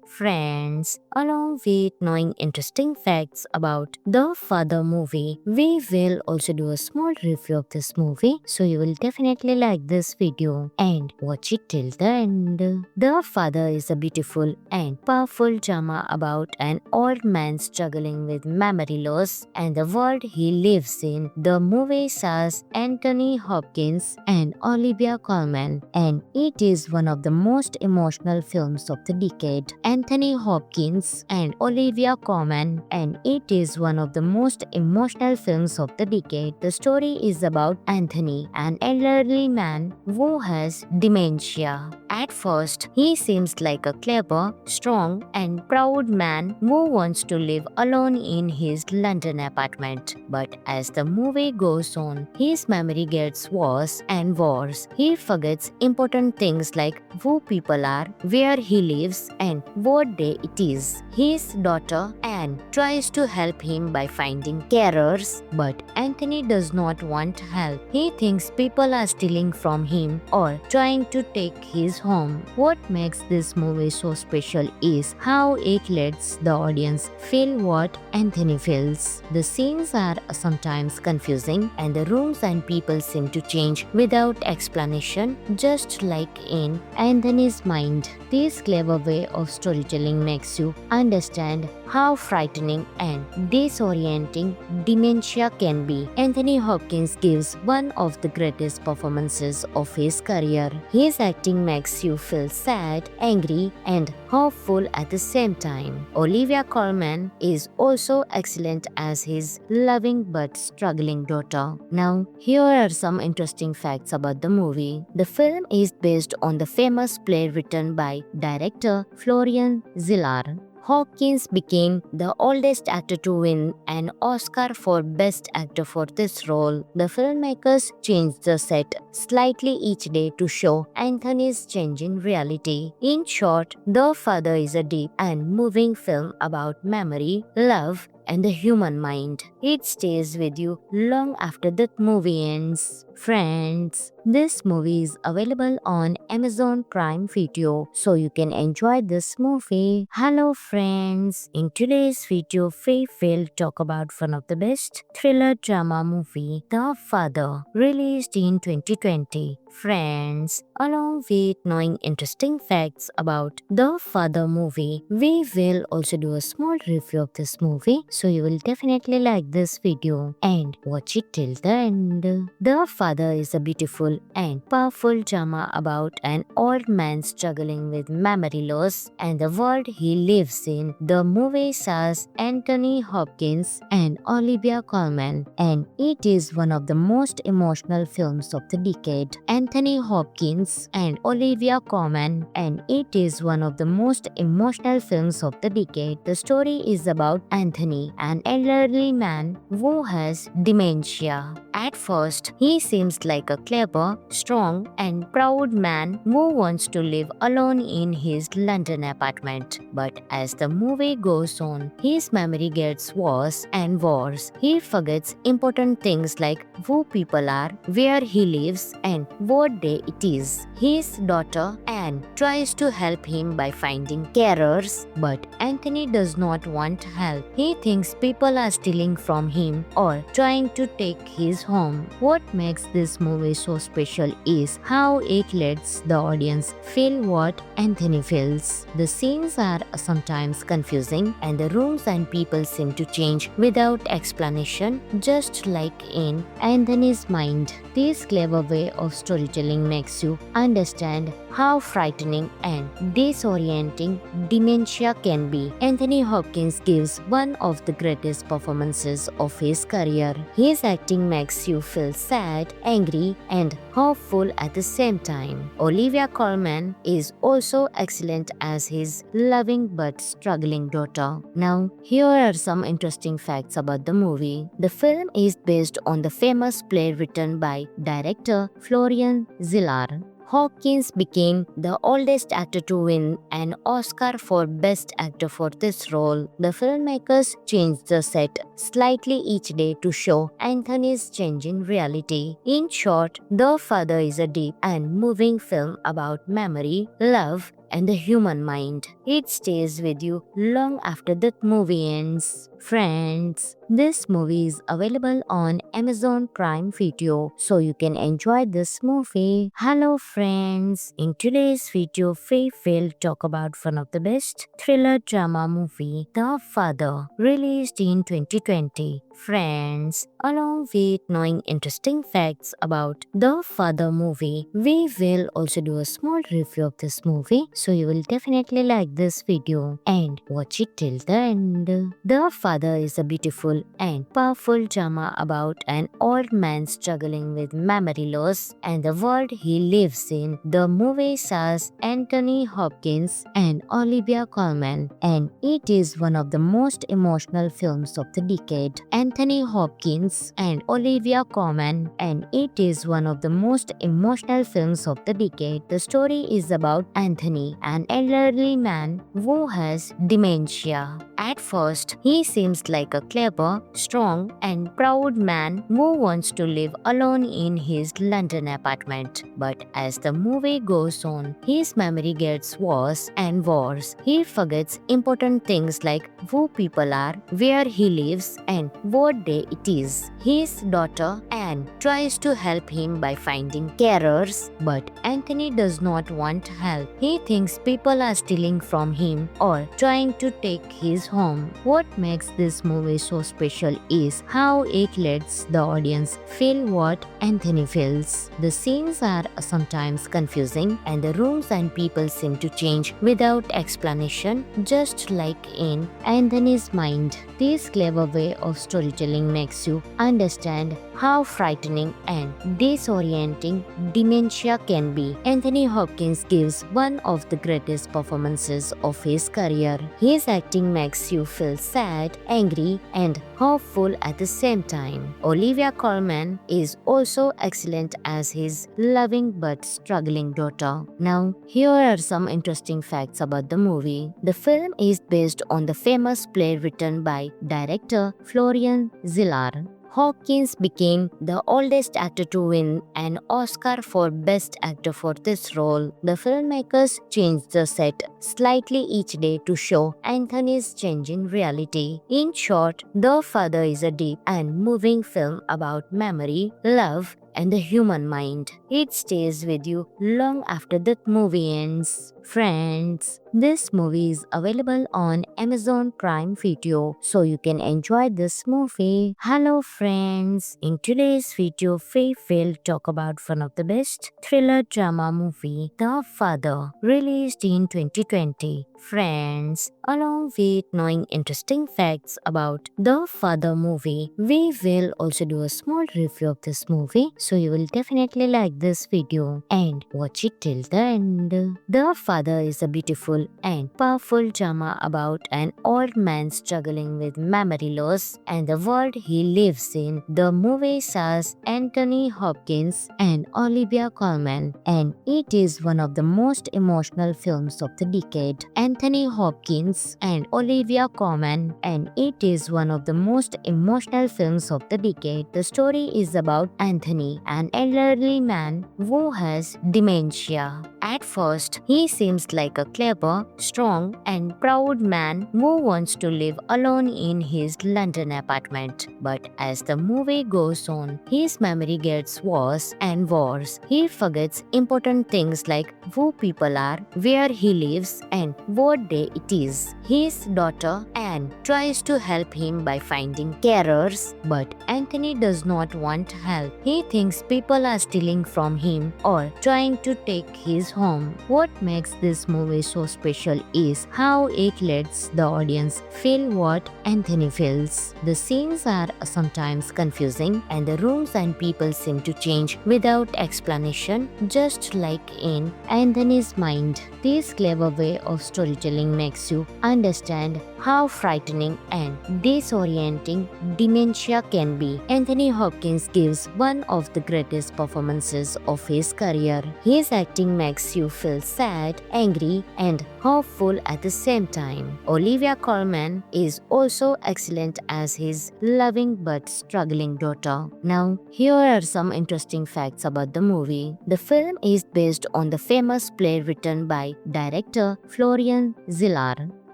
Friends, along with knowing interesting facts about the Father movie, we will also do a small review of this movie, so you will definitely like this video and watch it till the end. The Father is a beautiful and powerful drama about an old man struggling with memory loss and the world he lives in. The movie stars Anthony Hopkins and Olivia Colman, and it is one of the most emotional films of the decade. Anthony Hopkins and Olivia Colman, and it is one of the most emotional films of the decade. The story is about Anthony, an elderly man who has dementia. At first, he seems like a clever, strong, and proud man who wants to live alone in his London apartment. But as the movie goes on, his memory gets worse and worse. He forgets important things like who people are, where he lives, and what day it is. His daughter, Anne, tries to help him by finding carers, but Anthony does not want help. He thinks people are stealing from him or trying to take his home. What makes this movie so special is how it lets the audience feel what Anthony feels. The scenes are sometimes confusing and the rooms and people seem to change without explanation, just like in Anthony's mind. This clever way of storytelling makes you understand how frightening and disorienting dementia can be. Anthony Hopkins gives one of the greatest performances of his career. His acting makes you feel sad, angry, and hopeful at the same time. Olivia Colman is also excellent as his loving but struggling daughter. Now, here are some interesting facts about the movie. The film is based on the famous play written by director Florian Zeller. Hopkins became the oldest actor to win an Oscar for Best Actor for this role. The filmmakers changed the set slightly each day to show Anthony's changing reality. In short, The Father is a deep and moving film about memory, love, and the human mind. It stays with you long after the movie ends. Friends, this movie is available on Amazon Prime Video, so you can enjoy this movie. Hello friends, in today's video we will talk about one of the best thriller drama movie, The Father, released in 2020. Friends, along with knowing interesting facts about The Father movie, we will also do a small review of this movie, so you will definitely like this video and watch it till the end. The Father is a beautiful and powerful drama about an old man struggling with memory loss and the world he lives in. The movie stars Anthony Hopkins and Olivia Colman, and it is one of the most emotional films of the decade. Anthony Hopkins and Olivia Colman, and it is one of the most emotional films of the decade. The story is about Anthony, an elderly man who has dementia. At first, he seems like a clever, strong, and proud man who wants to live alone in his London apartment. But as the movie goes on, his memory gets worse and worse. He forgets important things like who people are, where he lives, and what day it is. His daughter, Anne, tries to help him by finding carers, but Anthony does not want help. He thinks people are stealing from him or trying to take his home. What makes this movie so special is how it lets the audience feel what Anthony feels. The scenes are sometimes confusing and the rooms and people seem to change without explanation, just like in Anthony's mind. This clever way of storytelling makes you understand how frightening and disorienting dementia can be. Anthony Hopkins gives one of the greatest performances of his career. His acting makes you feel sad, angry, and hopeful at the same time. Olivia Colman is also excellent as his loving but struggling daughter. Now, here are some interesting facts about the movie. The film is based on the famous play written by director Florian Zeller. Hopkins became the oldest actor to win an Oscar for Best Actor for this role. The filmmakers changed the set slightly each day to show Anthony's changing reality. In short, The Father is a deep and moving film about memory, love, and the human mind. It stays with you long after the movie ends. Friends, this movie is available on Amazon Prime Video, so you can enjoy this movie. Hello friends, in today's video we will talk about one of the best thriller drama movie, The Father, released in 2020. Friends, along with knowing interesting facts about The Father movie, we will also do a small review of this movie, so you will definitely like this video and watch it till the end. The Father is a beautiful and powerful drama about an old man struggling with memory loss and the world he lives in. The movie stars Anthony Hopkins and Olivia Colman, and it is one of the most emotional films of the decade. Anthony Hopkins and Olivia Colman, and it is one of the most emotional films of the decade. The story is about Anthony, an elderly man who has dementia. At first, he seems like a clever, strong, and proud man who wants to live alone in his London apartment. But as the movie goes on, his memory gets worse and worse. He forgets important things like who people are, where he lives, and what day it is. His daughter, Anne, tries to help him by finding carers, but Anthony does not want help. He thinks people are stealing from him or trying to take his home. What makes this movie so special is how it lets the audience feel what Anthony feels. The scenes are sometimes confusing and the rooms and people seem to change without explanation, just like in Anthony's mind. This clever way of storytelling makes you understand how frightening and disorienting dementia can be. Anthony Hopkins gives one of the greatest performances of his career. His acting makes you feel sad, angry, and hopeful at the same time. Olivia Colman is also excellent as his loving but struggling daughter. Now, here are some interesting facts about the movie. The film is based on the famous play written by director Florian Zeller. Hopkins became the oldest actor to win an Oscar for Best Actor for this role. The filmmakers changed the set slightly each day to show Anthony's changing reality. In short, The Father is a deep and moving film about memory, love, and the human mind. It stays with you long after the movie ends. Friends, this movie is available on Amazon Prime Video, so you can enjoy this movie. Hello friends, in today's video we will talk about one of the best thriller drama movie, The Father, released in 2020. Friends, along with knowing interesting facts about The Father movie, we will also do a small review of this movie, so you will definitely like this video and watch it till the end. The Father is a beautiful and powerful drama about an old man struggling with memory loss and the world he lives in. The movie stars Anthony Hopkins and Olivia Colman, and it is one of the most emotional films of the decade. Anthony Hopkins and Olivia Colman, and it is one of the most emotional films of the decade. The story is about Anthony, an elderly man who has dementia. At first, he seems like a clever, strong, and proud man who wants to live alone in his London apartment. But as the movie goes on, his memory gets worse and worse. He forgets important things like who people are, where he lives, and what day it is. His daughter, Anne, tries to help him by finding carers, but Anthony does not want help. He thinks people are stealing from him or trying to take his home. What makes this movie so special is how it lets the audience feel what Anthony feels. The scenes are sometimes confusing and the rooms and people seem to change without explanation, just like in Anthony's mind. This clever way of storytelling storytelling makes you understand how frightening and disorienting dementia can be. Anthony Hopkins gives one of the greatest performances of his career. His acting makes you feel sad, angry, and hopeful at the same time. Olivia Colman is also excellent as his loving but struggling daughter. Now, here are some interesting facts about the movie. The film is based on the famous play written by director Florian Zeller.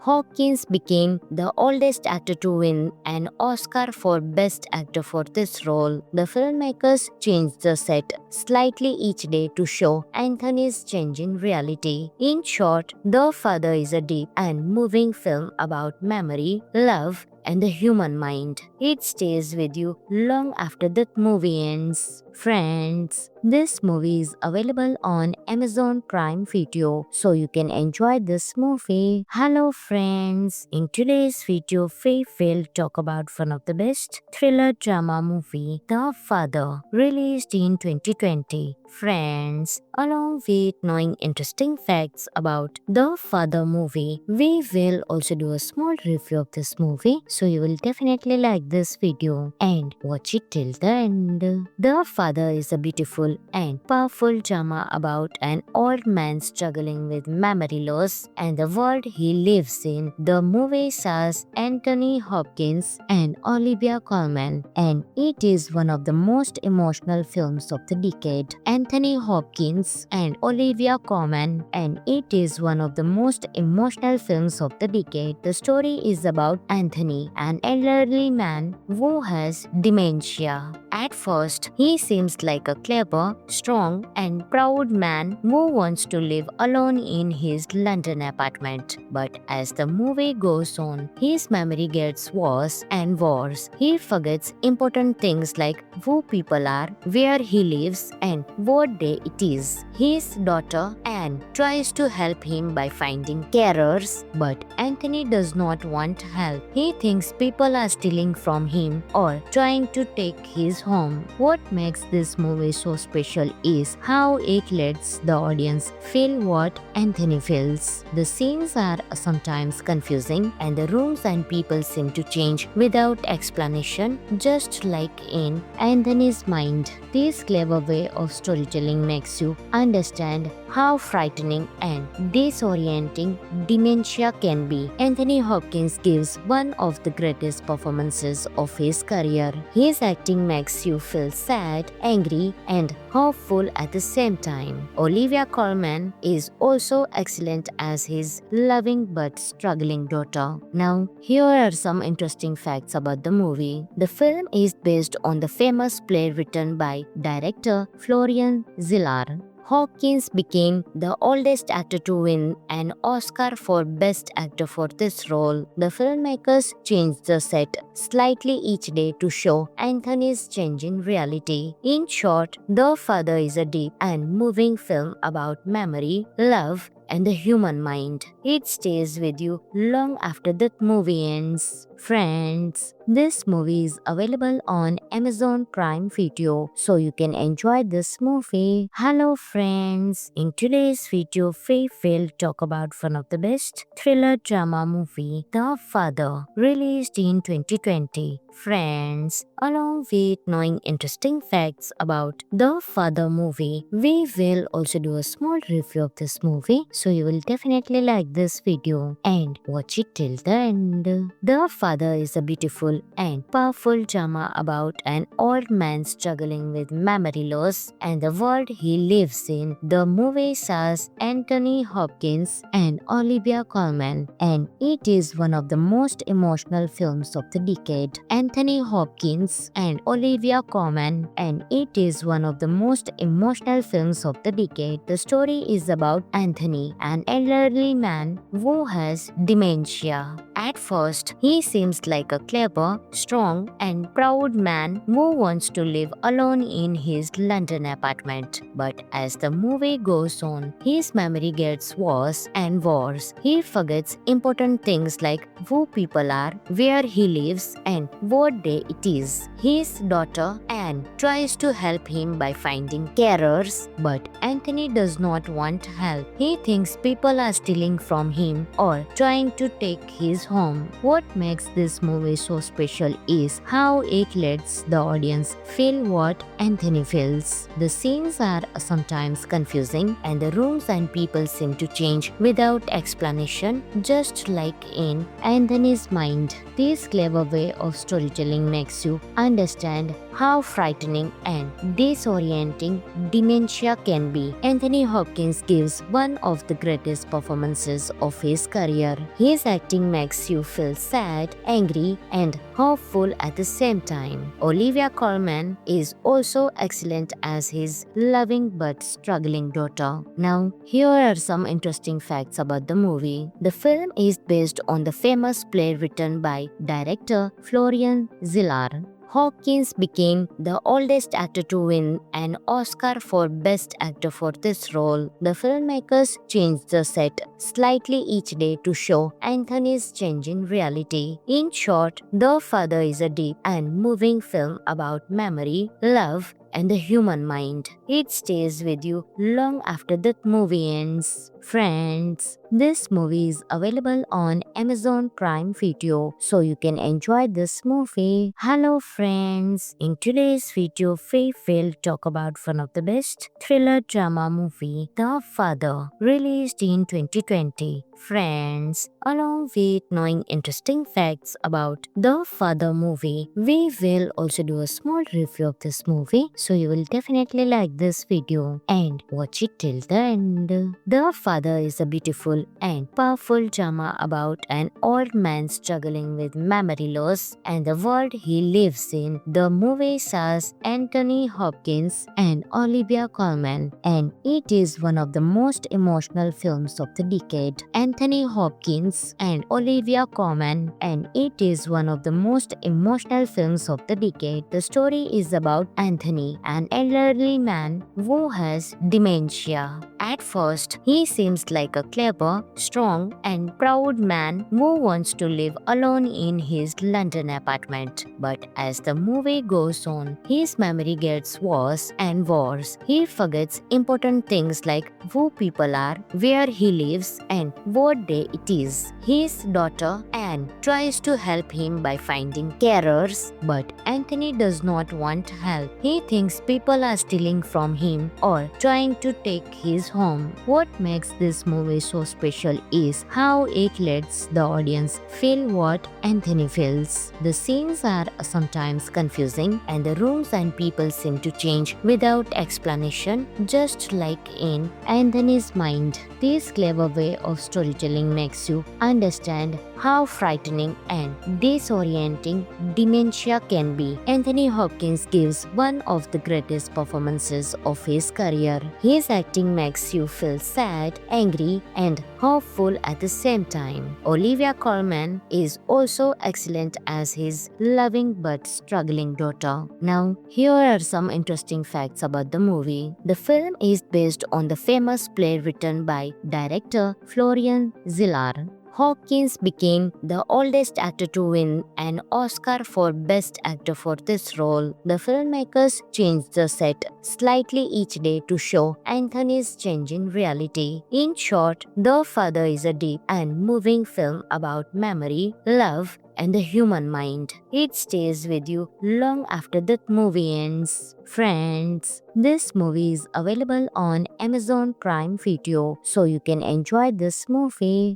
Hopkins became the oldest actor to win an Oscar for Best Actor for this role. The filmmakers changed the set slightly each day to show Anthony's changing reality. In short, The Father is a deep and moving film about memory, love, and the human mind. It stays with you long after the movie ends. Friends, this movie is available on Amazon Prime Video, so you can enjoy this movie. Hello friends, in today's video we will talk about one of the best thriller drama movie, The Father, released in 2020. Friends, along with knowing interesting facts about The Father movie, we will also do a small review of this movie, so you will definitely like this video and watch it till the end. The Father is a beautiful and powerful drama about an old man struggling with memory loss and the world he lives in. The movie stars Anthony Hopkins and Olivia Colman, and it is one of the most emotional films of the decade. Anthony Hopkins and Olivia Colman, and it is one of the most emotional films of the decade. The story is about Anthony, an elderly man who has dementia. At first, he seems like a clever, strong, and proud man who wants to live alone in his London apartment. But as the movie goes on, his memory gets worse and worse. He forgets important things like who people are, where he lives, and what day it is. His daughter Anne tries to help him by finding carers, but Anthony does not want help. He thinks people are stealing from him or trying to take his home. What makes this movie so special is how it lets the audience feel what Anthony feels. The scenes are sometimes confusing and the rooms and people seem to change without explanation, just like in Anthony's mind. This clever way of storytelling makes you understand how frightening and disorienting dementia can be. Anthony Hopkins gives one of the greatest performances of his career. His acting makes you feel sad, angry, and hopeful at the same time. Olivia Colman is also excellent as his loving but struggling daughter. Now, here are some interesting facts about the movie. The film is based on the famous play written by director Florian Zeller. Hopkins became the oldest actor to win an Oscar for Best Actor for this role. The filmmakers changed the set slightly each day to show Anthony's changing reality. In short, The Father is a deep and moving film about memory, love, and the human mind. It stays with you long after the movie ends. Friends, this movie is available on Amazon Prime Video, so you can enjoy this movie. Hello friends, in today's video we will talk about one of the best thriller drama movie, The Father, released in 2020. Friends, along with knowing interesting facts about The Father movie, we will also do a small review of this movie, so you will definitely like this video and watch it till the end. The Father is a beautiful and powerful drama about an old man struggling with memory loss and the world he lives in. The movie stars Anthony Hopkins and Olivia Colman, and it is one of the most emotional films of the decade. Anthony Hopkins and Olivia Colman, and it is one of the most emotional films of the decade. The story is about Anthony, an elderly man who has dementia. At first, he seems like a clever, strong, and proud man who wants to live alone in his London apartment. But as the movie goes on, his memory gets worse and worse. He forgets important things like who people are, where he lives, and what day it is. His daughter Anne and tries to help him by finding carers, but Anthony does not want help. He thinks people are stealing from him or trying to take his home. What makes this movie so special is how it lets the audience feel what Anthony feels. The scenes are sometimes confusing and the rooms and people seem to change without explanation, just like in Anthony's mind. This clever way of storytelling makes you understand how frightening and disorienting dementia can be. Anthony Hopkins gives one of the greatest performances of his career. His acting makes you feel sad, angry, and hopeful at the same time. Olivia Colman is also excellent as his loving but struggling daughter. Now, here are some interesting facts about the movie. The film is based on the famous play written by director Florian Zeller. Hopkins became the oldest actor to win an Oscar for Best Actor for this role. The filmmakers changed the set slightly each day to show Anthony's changing reality. In short, The Father is a deep and moving film about memory, love, and the human mind. It stays with you long after the movie ends. Friends, this movie is available on Amazon Prime Video, so you can enjoy this movie. Hello friends, in today's video we will talk about one of the best thriller drama movie, The Father, released in 2020. Friends, along with knowing interesting facts about The Father movie, we will also do a small review of this movie, so you will definitely like this video and watch it till the end. The Father is a beautiful and powerful drama about an old man struggling with memory loss and the world he lives in. The movie stars Anthony Hopkins and Olivia Colman, and it is one of the most emotional films of the decade. Anthony Hopkins and Olivia Colman, and it is one of the most emotional films of the decade. The story is about Anthony, an elderly man who has dementia. At first, he seems like a clever, strong, and proud man who wants to live alone in his London apartment. But as the movie goes on, his memory gets worse and worse. He forgets important things like who people are, where he lives, and what day it is. His daughter Anne tries to help him by finding carers, but Anthony does not want help. He thinks people are stealing from him or trying to take his home. What makes this movie so special is how it lets the audience feel what Anthony feels. The scenes are sometimes confusing and the rooms and people seem to change without explanation, just like in Anthony's mind. This clever way of storytelling makes you understand how frightening and disorienting dementia can be. Anthony Hopkins gives one of the greatest performances of his career. His acting makes you feel sad, angry, and hopeful at the same time. Olivia Colman is also excellent as his loving but struggling daughter. Now, here are some interesting facts about the movie. The film is based on the famous play written by director Florian Zeller. Hopkins became the oldest actor to win an Oscar for Best Actor for this role. The filmmakers changed the set slightly each day to show Anthony's changing reality. In short, The Father is a deep and moving film about memory, love, and the human mind. It stays with you long after the movie ends. Friends, this movie is available on Amazon Prime Video, so you can enjoy this movie.